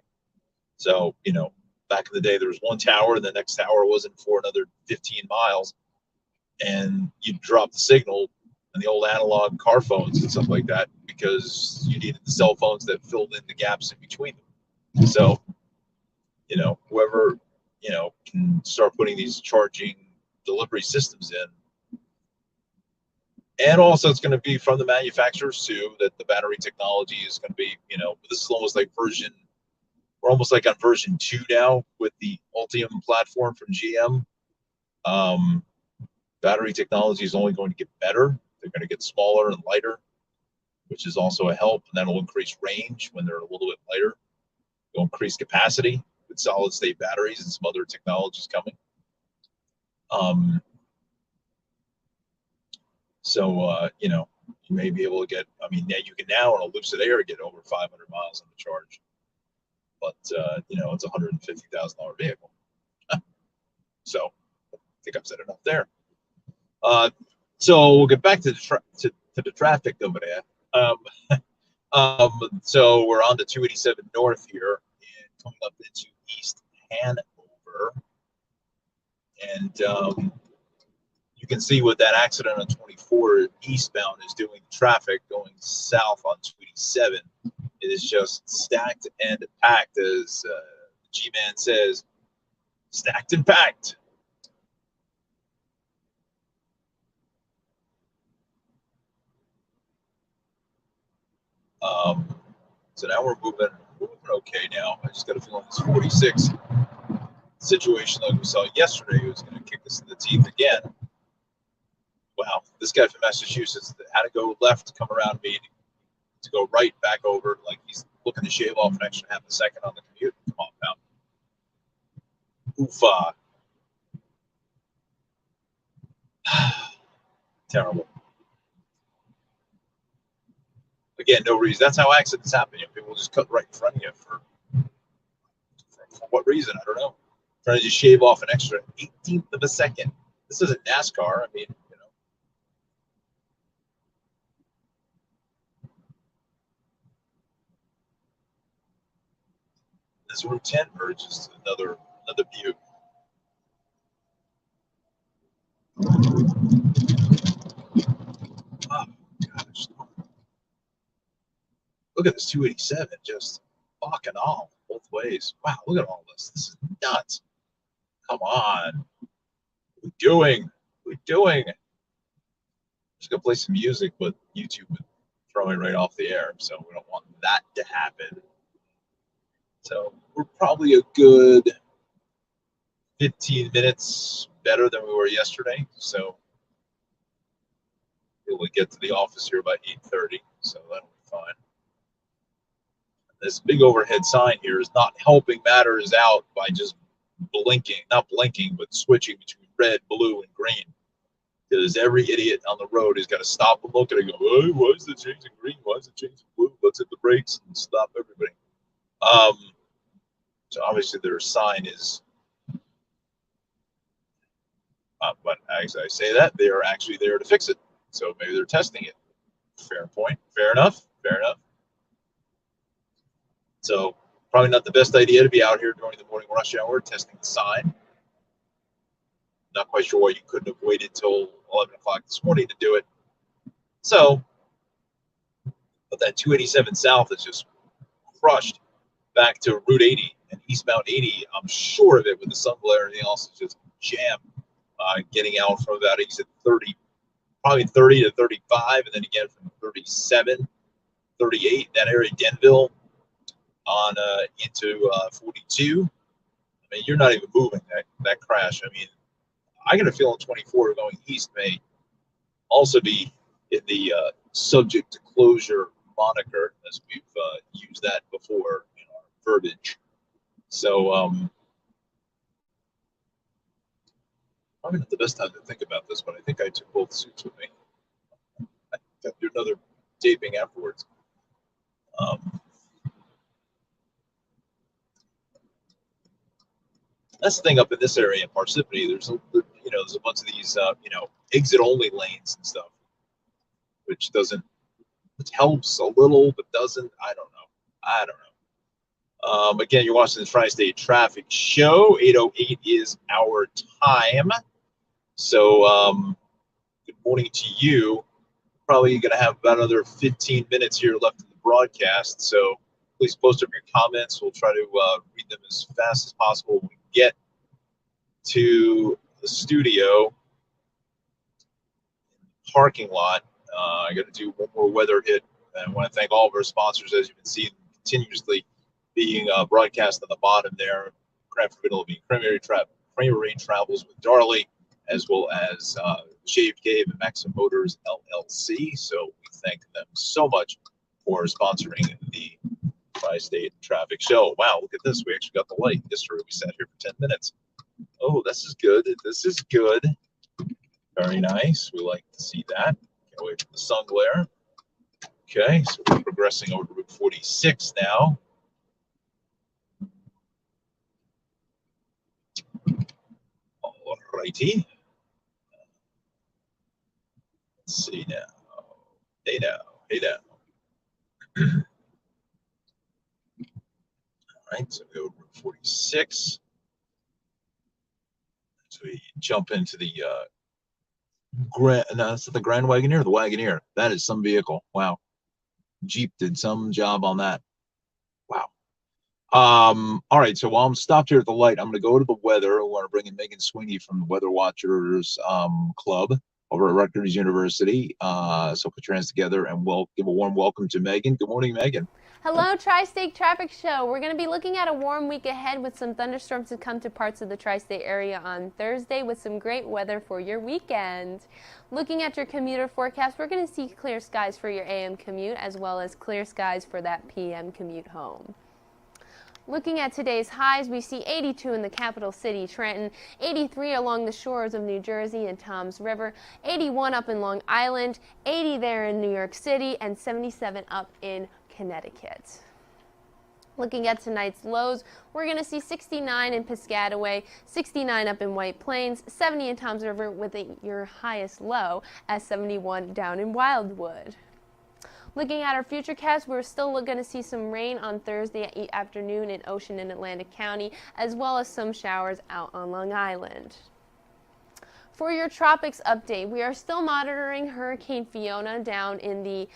So, back in the day, there was one tower, and the next tower wasn't for another 15 miles, and you'd drop the signal and the old analog car phones and stuff like that because you needed the cell phones that filled in the gaps in between them. So, whoever, can start putting these charging delivery systems in. And also it's going to be from the manufacturers too, that the battery technology is going to be, this is almost like we're almost like on version 2 now with the Ultium platform from GM. Battery technology is only going to get better. They're going to get smaller and lighter, which is also a help, and that'll increase range when they're a little bit lighter. They'll increase capacity with solid state batteries and some other technologies coming. You may be able to get, you can now in a Lucid Air get over 500 miles on the charge, but it's a $150,000 vehicle. So I think I've said enough there. So we'll get back to the traffic over there. So we're on the 287 North here and coming up into East Hanover. And you can see what that accident on 24 eastbound is doing to traffic going south on 287. It is just stacked and packed, as G-Man says, stacked and packed. So now we're moving okay now. I just got a feeling this 46 situation like we saw yesterday was going to kick us in the teeth again. Wow, this guy from Massachusetts that had to go left to come around me to go right back over, like he's looking to shave off an extra half a second on the commute. Come on, pal. Terrible. Again, no reason. That's how accidents happen. People just cut right in front of you for what reason? I don't know. Trying to just shave off an extra 18th of a second. This isn't NASCAR. This Route 10 merge is another view. Oh gosh. Look at this 287, just fucking all both ways. Wow, look at all this. This is nuts. Come on. What are we doing? Just gonna play some music, but YouTube would throw me right off the air, so we don't want that to happen. So we're probably a good 15 minutes better than we were yesterday. So we'll get to the office here by 8:30, so that'll be fine. This big overhead sign here is not helping matters out by just not blinking, but switching between red, blue, and green. Because every idiot on the road has got to stop and look at it and go, hey, why is it changing green? Why is it changing blue? Let's hit the brakes and stop everybody. So obviously their sign is, but as I say that, they are actually there to fix it. So maybe they're testing it. Fair point. Fair enough. So probably not the best idea to be out here during the morning rush hour testing the sign. Not quite sure why you couldn't have waited till 11 o'clock this morning to do it. So, but that 287 South is just crushed back to Route 80 and eastbound 80. I'm sure of it with the sun glare and everything else is just jammed. Getting out from about exit 30, probably 30 to 35, and then again from 37, 38, that area, Denville, on into 42. You're not even moving that crash. I get a feeling 24 going east may also be in the subject to closure moniker, as we've used that before in our verbiage. So probably not the best time to think about this, but I think I took both suits with me. I got to do another taping afterwards. That's the thing up in this area in Parsippany. There's a bunch of these exit only lanes and stuff, which helps a little, but doesn't. I don't know. Again, you're watching the Tri-State Traffic Show. 8:08 is our time. So good morning to you. Probably going to have about another 15 minutes here left in the broadcast. So please post up your comments. We'll try to read them as fast as possible when we get to the studio parking lot. I got to do one more weather hit. And I want to thank all of our sponsors, as you can see, continuously being broadcast on the bottom there. Cranford Middle being Creamery Travels with Darley, as well as Shaved Cave and Maxim Motors LLC. So we thank them so much for sponsoring the Tri-State Traffic Show. Wow, look at this. We actually got the light. Yesterday we sat here for 10 minutes. Oh, this is good. This is good. Very nice. We like to see that. Can't wait for the sun glare. Okay, so we're progressing over to Route 46 now. All righty. Let's see now. Hey now. All right, so we go to Route 46. So we jump into the is it the Grand Wagoneer or the Wagoneer? That is some vehicle. Wow. Jeep did some job on that. Wow. All right, so while I'm stopped here at the light, I'm going to go to the weather. I want to bring in Megan Sweeney from the Weather Watchers Club over at Rutgers University. So put your hands together and we'll give a warm welcome to Megan. Good morning, Megan. Hello, Tri-State Traffic Show. We're going to be looking at a warm week ahead with some thunderstorms to come to parts of the Tri-State area on Thursday with some great weather for your weekend. Looking at your commuter forecast, we're going to see clear skies for your AM commute as well as clear skies for that PM commute home. Looking at today's highs, we see 82 in the capital city, Trenton, 83 along the shores of New Jersey and Toms River, 81 up in Long Island, 80 there in New York City, and 77 up in Connecticut. Looking at tonight's lows, we're going to see 69 in Piscataway, 69 up in White Plains, 70 in Toms River with your highest low at 71 down in Wildwood. Looking at our futurecast, we're still going to see some rain on Thursday afternoon in Ocean and Atlantic County, as well as some showers out on Long Island. For your tropics update, we are still monitoring Hurricane Fiona down in the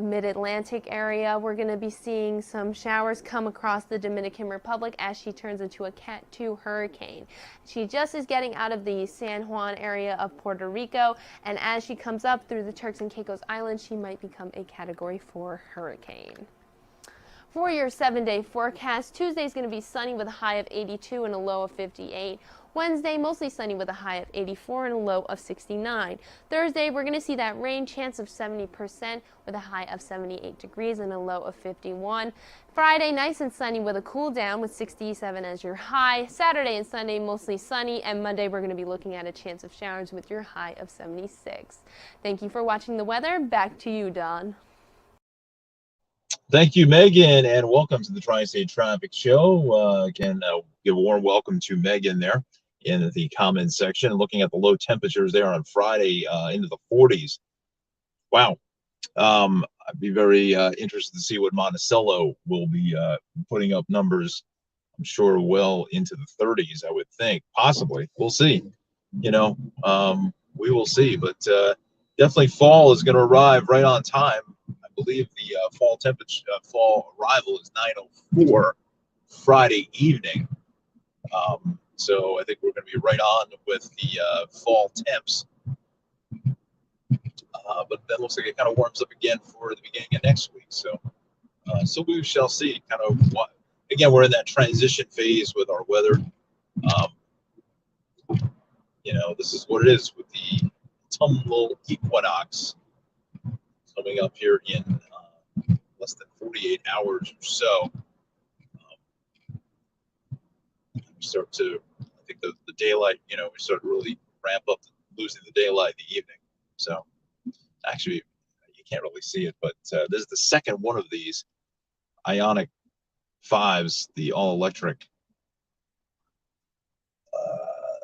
mid-Atlantic area. We're going to be seeing some showers come across the Dominican Republic as she turns into a Cat 2 hurricane. She just is getting out of the San Juan area of Puerto Rico, and as she comes up through the Turks and Caicos Islands, she might become a Category 4 hurricane. For your 7-day forecast, Tuesday is going to be sunny with a high of 82 and a low of 58. Wednesday, mostly sunny with a high of 84 and a low of 69. Thursday, we're going to see that rain chance of 70% with a high of 78 degrees and a low of 51. Friday, nice and sunny with a cool down with 67 as your high. Saturday and Sunday, mostly sunny. And Monday, we're going to be looking at a chance of showers with your high of 76. Thank you for watching the weather. Back to you, Don. Thank you, Megan, and welcome to the Tri-State Traffic Show. Again, give a warm welcome to Megan there in the comments section. Looking at the low temperatures there on Friday into the 40s. Wow. I'd be very interested to see what Monticello will be putting up numbers, I'm sure, well into the 30s, I would think. Possibly. We'll see. We will see. But definitely fall is going to arrive right on time. I believe the fall arrival is 9:04 Friday evening. So I think we're going to be right on with the fall temps. But that looks like it kind of warms up again for the beginning of next week. So we shall see kind of what. Again, we're in that transition phase with our weather. This is what it is with the autumnal equinox coming up here in less than 48 hours or so. We start to, I think the daylight, we start to really ramp up losing the daylight in the evening. So actually, you can't really see it, but this is the second one of these Ionic 5s, the all-electric.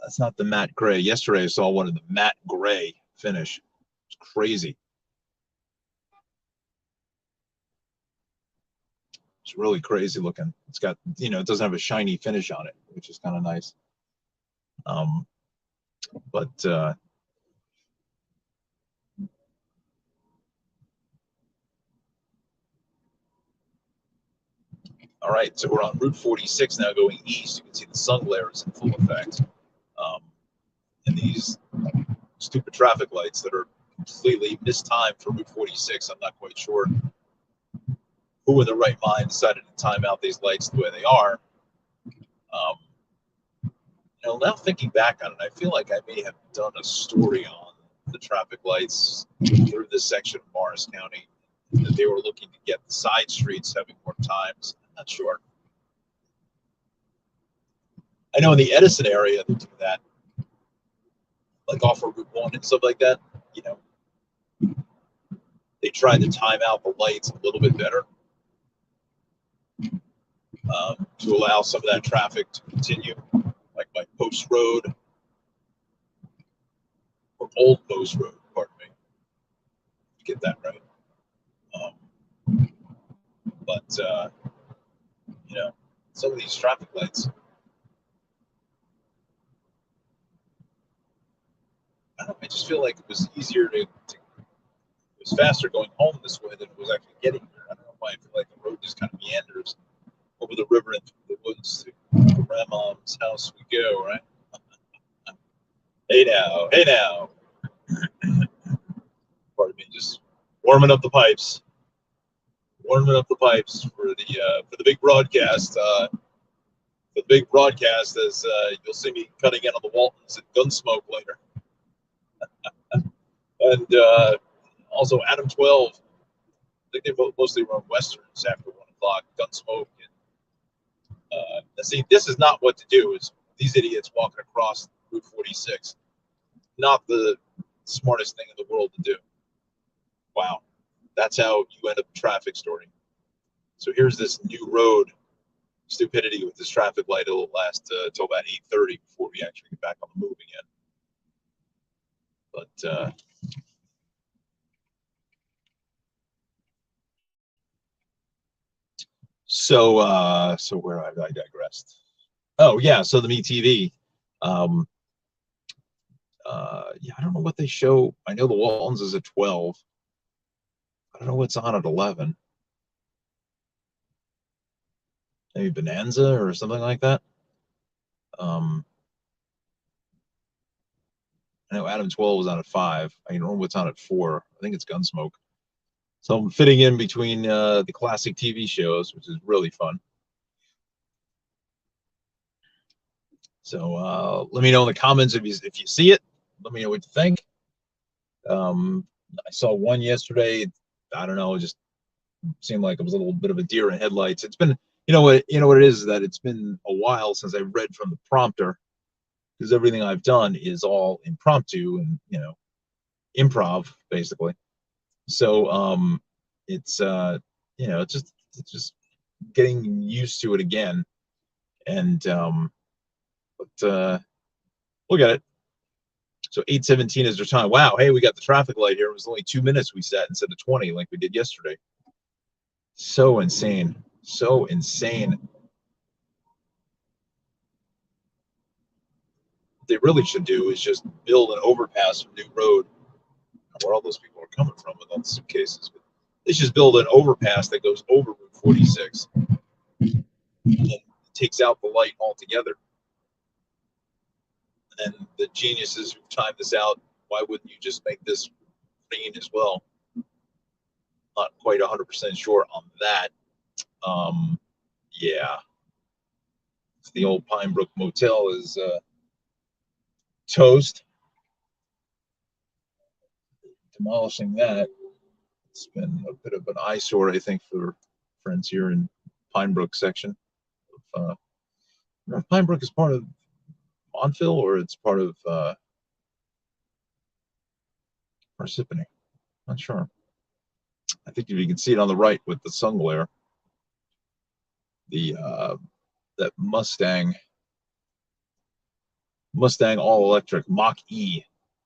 That's not the matte gray. Yesterday I saw one of the matte gray finish. It's crazy. It's really crazy looking. It's got, it doesn't have a shiny finish on it, which is kind of nice. But all right, so we're on Route 46 now going east. You can see the sun glare is in full effect. And these stupid traffic lights that are completely mistimed for Route 46. I'm not quite sure who in the right mind decided to time out these lights the way they are. Now thinking back on it, I feel like I may have done a story on the traffic lights through this section of Morris County, that they were looking to get the side streets having more times. I'm not sure. I know in the Edison area they do that, like off of Route 1 and stuff like that. They tried to time out the lights a little bit better to allow some of that traffic to continue, like by Post Road or Old Post Road, pardon me. Get that right. But some of these traffic lights, I don't know, I just feel like it was easier it was faster going home this way than it was actually getting here. I don't know why. I feel like the road just kind of meanders over the river and through the woods to Grandma's house we go, right? Hey now. Pardon me, just warming up the pipes for the big broadcast. For the big broadcast, as you'll see me cutting in on the Waltons and Gunsmoke later, and also Adam 12. I think they mostly run westerns after 1 o'clock. Gunsmoke and see, this is not what to do. Is these idiots walking across Route 46? Not the smartest thing in the world to do. Wow, that's how you end up a traffic story. So here's this new road stupidity with this traffic light. It'll last till about 8:30 before we actually get back on the move again. But so where have I digressed? Oh yeah, so the MeTV. Yeah, I don't know what they show. I know the Waltons is at 12. I don't know what's on at 11. Maybe Bonanza or something like that. I know Adam 12 was on at 5. I don't know what's on at 4. I think it's Gunsmoke. So I'm fitting in between the classic TV shows, which is really fun. So let me know in the comments if you see it. Let me know what you think. I saw one yesterday. I don't know, it just seemed like it was a little bit of a deer in headlights. It's been, what it is that it's been a while since I read from the prompter, because everything I've done is all impromptu and improv basically. So it's it's just getting used to it again, and but look at it. So 8:17 is their time. Wow, hey, we got the traffic light here. It was only 2 minutes we sat instead of 20 like we did yesterday. So insane. So insane. What they really should do is just build an overpass from New Road, where all those people are coming from with all the suitcases. But they should just build an overpass that goes over Route 46 and then takes out the light altogether. And then the geniuses who timed this out, why wouldn't you just make this green as well? Not quite 100% sure on that. Yeah. The old Pine Brook Motel is toast. Demolishing that. It's been a bit of an eyesore, I think, for friends here in Pine Brook section. I don't know if Pine Brook is part of Montville or it's part of Parsippany. Not sure. I think if you can see it on the right with the sun glare, the that Mustang all electric Mach E.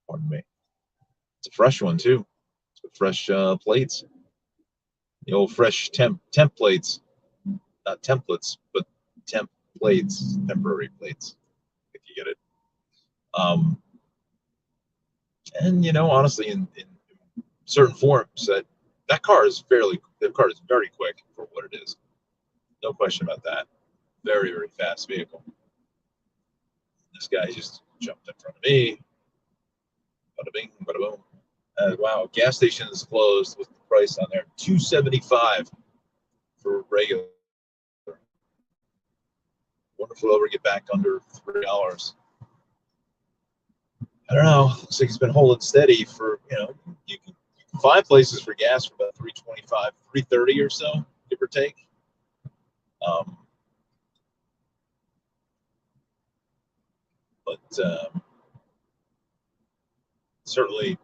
Pardon me. It's a fresh one too. It's with fresh plates. The old fresh temp plates, not templates, but temp plates, temporary plates, if you get it. And you know, honestly, in certain forms, that car is very quick for what it is. No question about that. Very, very fast vehicle. This guy just jumped in front of me. Bada bing, bada boom. Wow, gas station is closed with the price on there, $2.75 for regular. Wonder if we'll ever get back under $3. I don't know. Looks like it's been holding steady for, you know, you can find places for gas for about $3.25, $3.30 or so, give or take. But certainly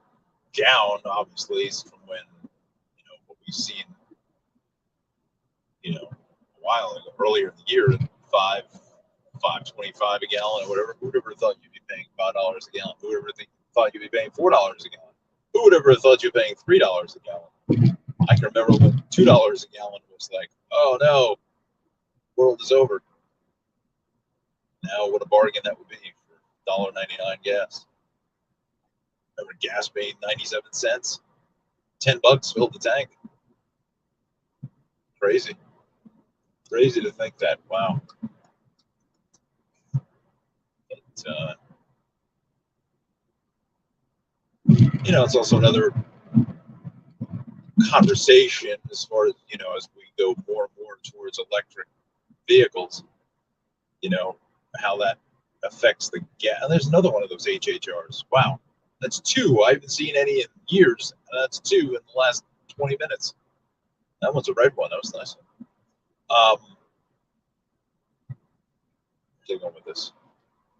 down, obviously, from when, you know, what we've seen, you know, a while ago, earlier in the year, $5.25 a gallon or whatever. Who would ever thought you'd be paying $5 a gallon? Who would ever thought you'd be paying $4 a gallon? Who would ever thought you'd be paying $3 a gallon? I can remember when $2 a gallon was like, oh no, world is over. Now what a bargain that would be for $1.99 gas. Remember gas being 97 cents? $10 filled the tank. Crazy. Crazy to think that. Wow. But, you know, it's also another conversation as far as, you know, as we go more and more towards electric vehicles, you know, how that affects the gas. And there's another one of those HHRs. Wow. That's two. I haven't seen any in years. And that's two in the last 20 minutes. That one's a red one. That was nice. Where's I going with this?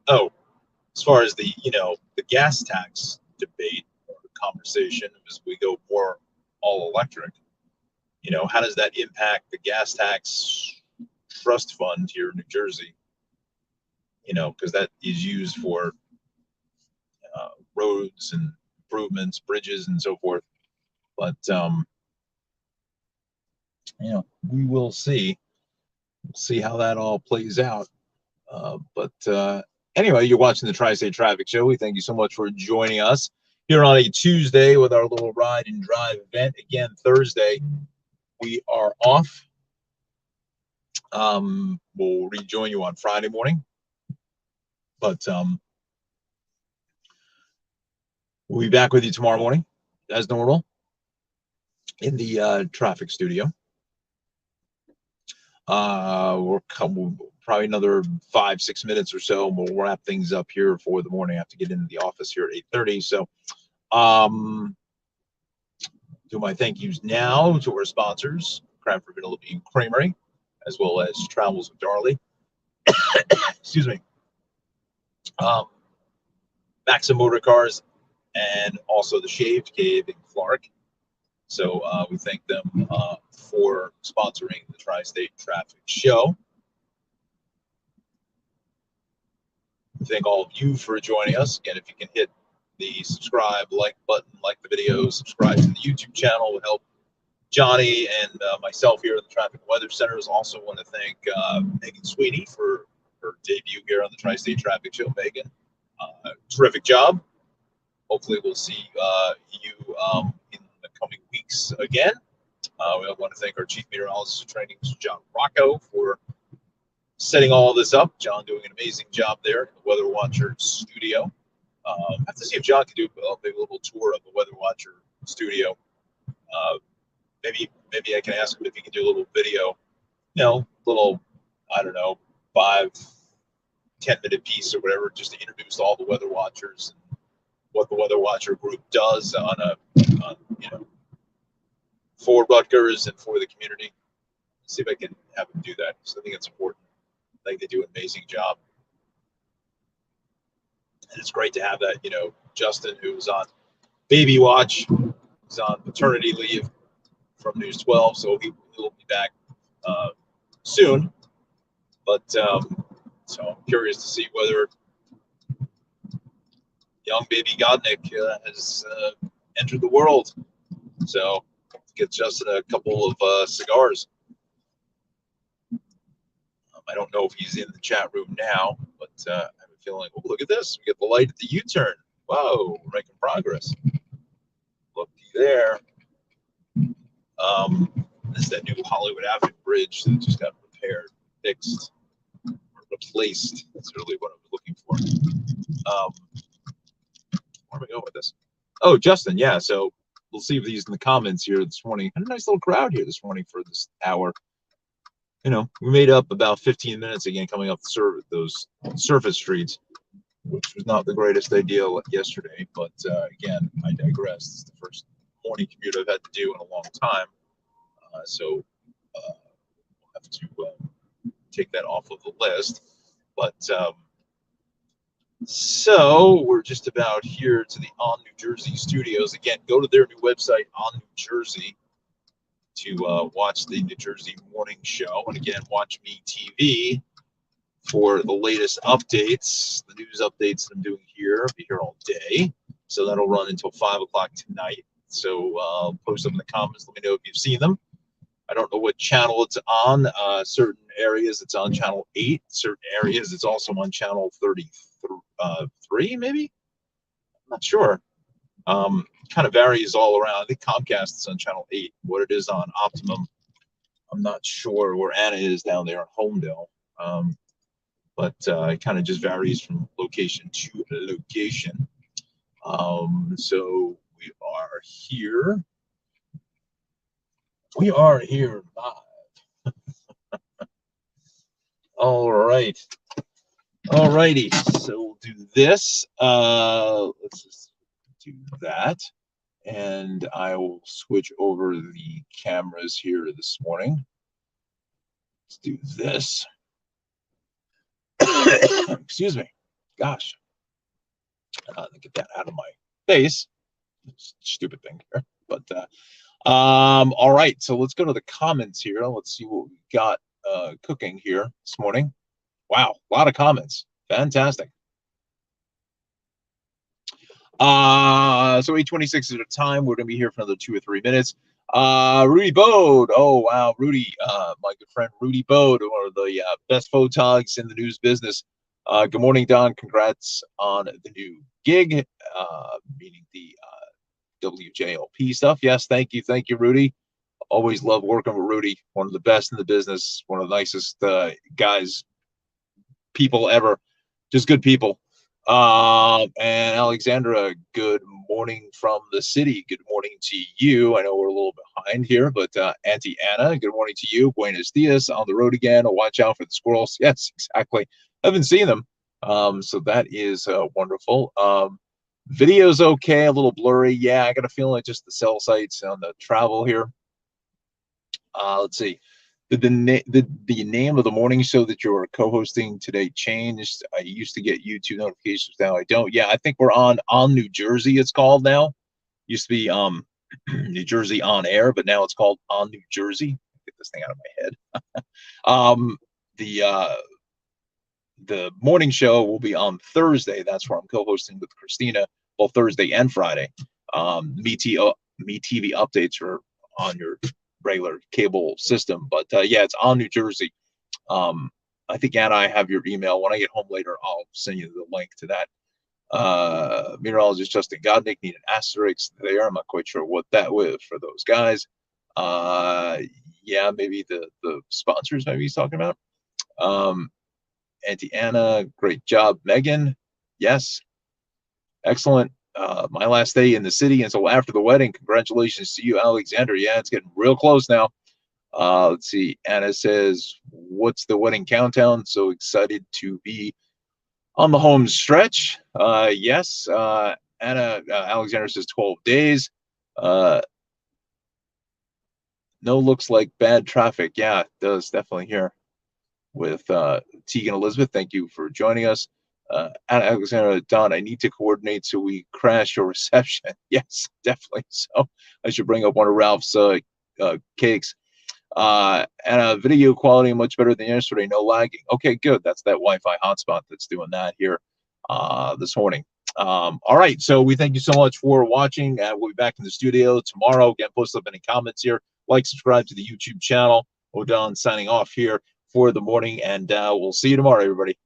Oh, as far as the, you know, the gas tax debate or conversation, as we go more all electric, you know, how does that impact the gas tax trust fund here in New Jersey? You know, because that is used for roads and improvements, bridges, and so forth. But you know, we will see. We'll see how that all plays out. But anyway, you're watching the Tri-State Traffic Show. We thank you so much for joining us here on a Tuesday with our little ride and drive event. Again, Thursday, we are off. We'll rejoin you on Friday morning. But we'll be back with you tomorrow morning, as normal, in the traffic studio. We're probably another 5-6 minutes or so, and we'll wrap things up here for the morning. I have to get into the office here at 8:30. So, do my thank yous now to our sponsors, Cranford Vanilla Bean Creamery, as well as Travels with Darley. Excuse me. Maxim Motor Cars, and also the Shaved Cave in Clark. So we thank them for sponsoring the Tri-State Traffic Show. We thank all of you for joining us. Again, if you can hit the subscribe, like button, like the video, subscribe to the YouTube channel will help Johnny and myself here at the Traffic Weather Centers. Also want to thank Megan Sweeney for her debut here on the Tri-State Traffic Show. Megan, terrific job. Hopefully we'll see you in the coming weeks again. We want to thank our Chief Meteorologist for Training, Mr. John Rocco, for setting all this up. John doing an amazing job there in the Weather Watcher studio. I have to see if John can do maybe a little tour of the Weather Watcher studio. Maybe I can ask him if he can do a little video, you know, little, I don't know, 5 10-minute piece or whatever, just to introduce all the weather watchers and what the weather watcher group does for Rutgers and for the community. See if I can have them do that. So I think it's important. I think they do an amazing job. And it's great to have that, Justin, who's on baby watch, he's on paternity leave from News 12, so he'll be back soon. But so I'm curious to see whether young baby Godnick has entered the world. So get Justin a couple of cigars. I don't know if he's in the chat room now, but I have a feeling, oh, look at this. We get the light at the U-turn. Whoa, we're making progress. Looky there. This is that new Hollywood Avenue Bridge that just got repaired, fixed, or replaced. That's really what I was looking for. Where am I going with this? Oh, Justin, yeah. So we'll see if he's in the comments here this morning. Had a nice little crowd here this morning for this hour. We made up about 15 minutes again coming up those surface streets, which was not the greatest idea yesterday. But again, I digress. It's the first morning commute I've had to do in a long time. So we'll have to take that off of the list. But so we're just about here to the On New Jersey studios. Again, go to their new website, On New Jersey, to watch the New Jersey Morning Show. And again, watch me TV for the latest updates, the news updates that I'm doing here. I'll be here all day. So that'll run until 5 o'clock tonight. So post them in the comments. Let me know if you've seen them. I don't know what channel it's on. Certain areas it's on channel 8. Certain areas it's also on channel 33, maybe? I'm not sure. Kind of varies all around. I think Comcast is on channel 8. What it is on Optimum, I'm not sure where Anna is down there in Homedale. But it kind of just varies from location to location. So we are here. We are here live. All right. All righty. So we'll do this. Let's just do that. And I will switch over the cameras here this morning. Let's do this. Excuse me. Gosh. Get that out of my face. Stupid thing here. But all right. So let's go to the comments here. Let's see what we got cooking here this morning. Wow, a lot of comments. Fantastic. So 8:26 at a time. We're gonna be here for another 2 or 3 minutes. Rudy Bode. Oh wow, Rudy, my good friend Rudy Bode, one of the best photogs in the news business. Good morning, Don. Congrats on the new gig, meaning the WJLP stuff. Yes, thank you, Rudy. Always love working with Rudy. One of the best in the business. One of the nicest people ever. Just good people. And Alexandra, good morning from the city. Good morning to you. I know we're a little behind here, but Auntie Anna, good morning to you. Buenos dias. On the road again. Watch out for the squirrels. Yes, exactly. I haven't seen them. So that is wonderful. Video's okay, a little blurry. Yeah, I got a feeling like just the cell sites on the travel here. Let's see. Did the name of the morning show that you're co-hosting today changed? I used to get YouTube notifications. Now I don't. Yeah, I think we're on New Jersey. It's called now. Used to be New Jersey On Air, but now it's called On New Jersey. Get this thing out of my head. The morning show will be on Thursday. That's where I'm co-hosting with Christina. Well, Thursday and Friday. Me TV updates are on your regular cable system, but yeah, it's on New Jersey. I think Anna, I have your email. When I get home later, I'll send you the link to that. Meteorologist Justin Godnick, need an asterisk there. I'm not quite sure what that was for those guys. Yeah, maybe the sponsors maybe he's talking about. Auntie Anna, great job. Megan, yes, excellent. My last day in the city until after the wedding. Congratulations to you, Alexander. Yeah, it's getting real close now. Let's see. Anna says, what's the wedding countdown? So excited to be On the home stretch, yes. Anna Alexander says 12 days. No, looks like bad traffic. Yeah, it does definitely here with Tegan Elizabeth. Thank you for joining us. Anna Alexander, Don, I need to coordinate so we crash your reception. Yes, definitely. So I should bring up one of Ralph's cakes. And video quality much better than yesterday. No lagging. Okay, good. That's that Wi-Fi hotspot that's doing that here this morning. All right. So we thank you so much for watching. We'll be back in the studio tomorrow. Again, post up any comments here. Like, subscribe to the YouTube channel. O'Donnell signing off here for the morning, and we'll see you tomorrow, everybody.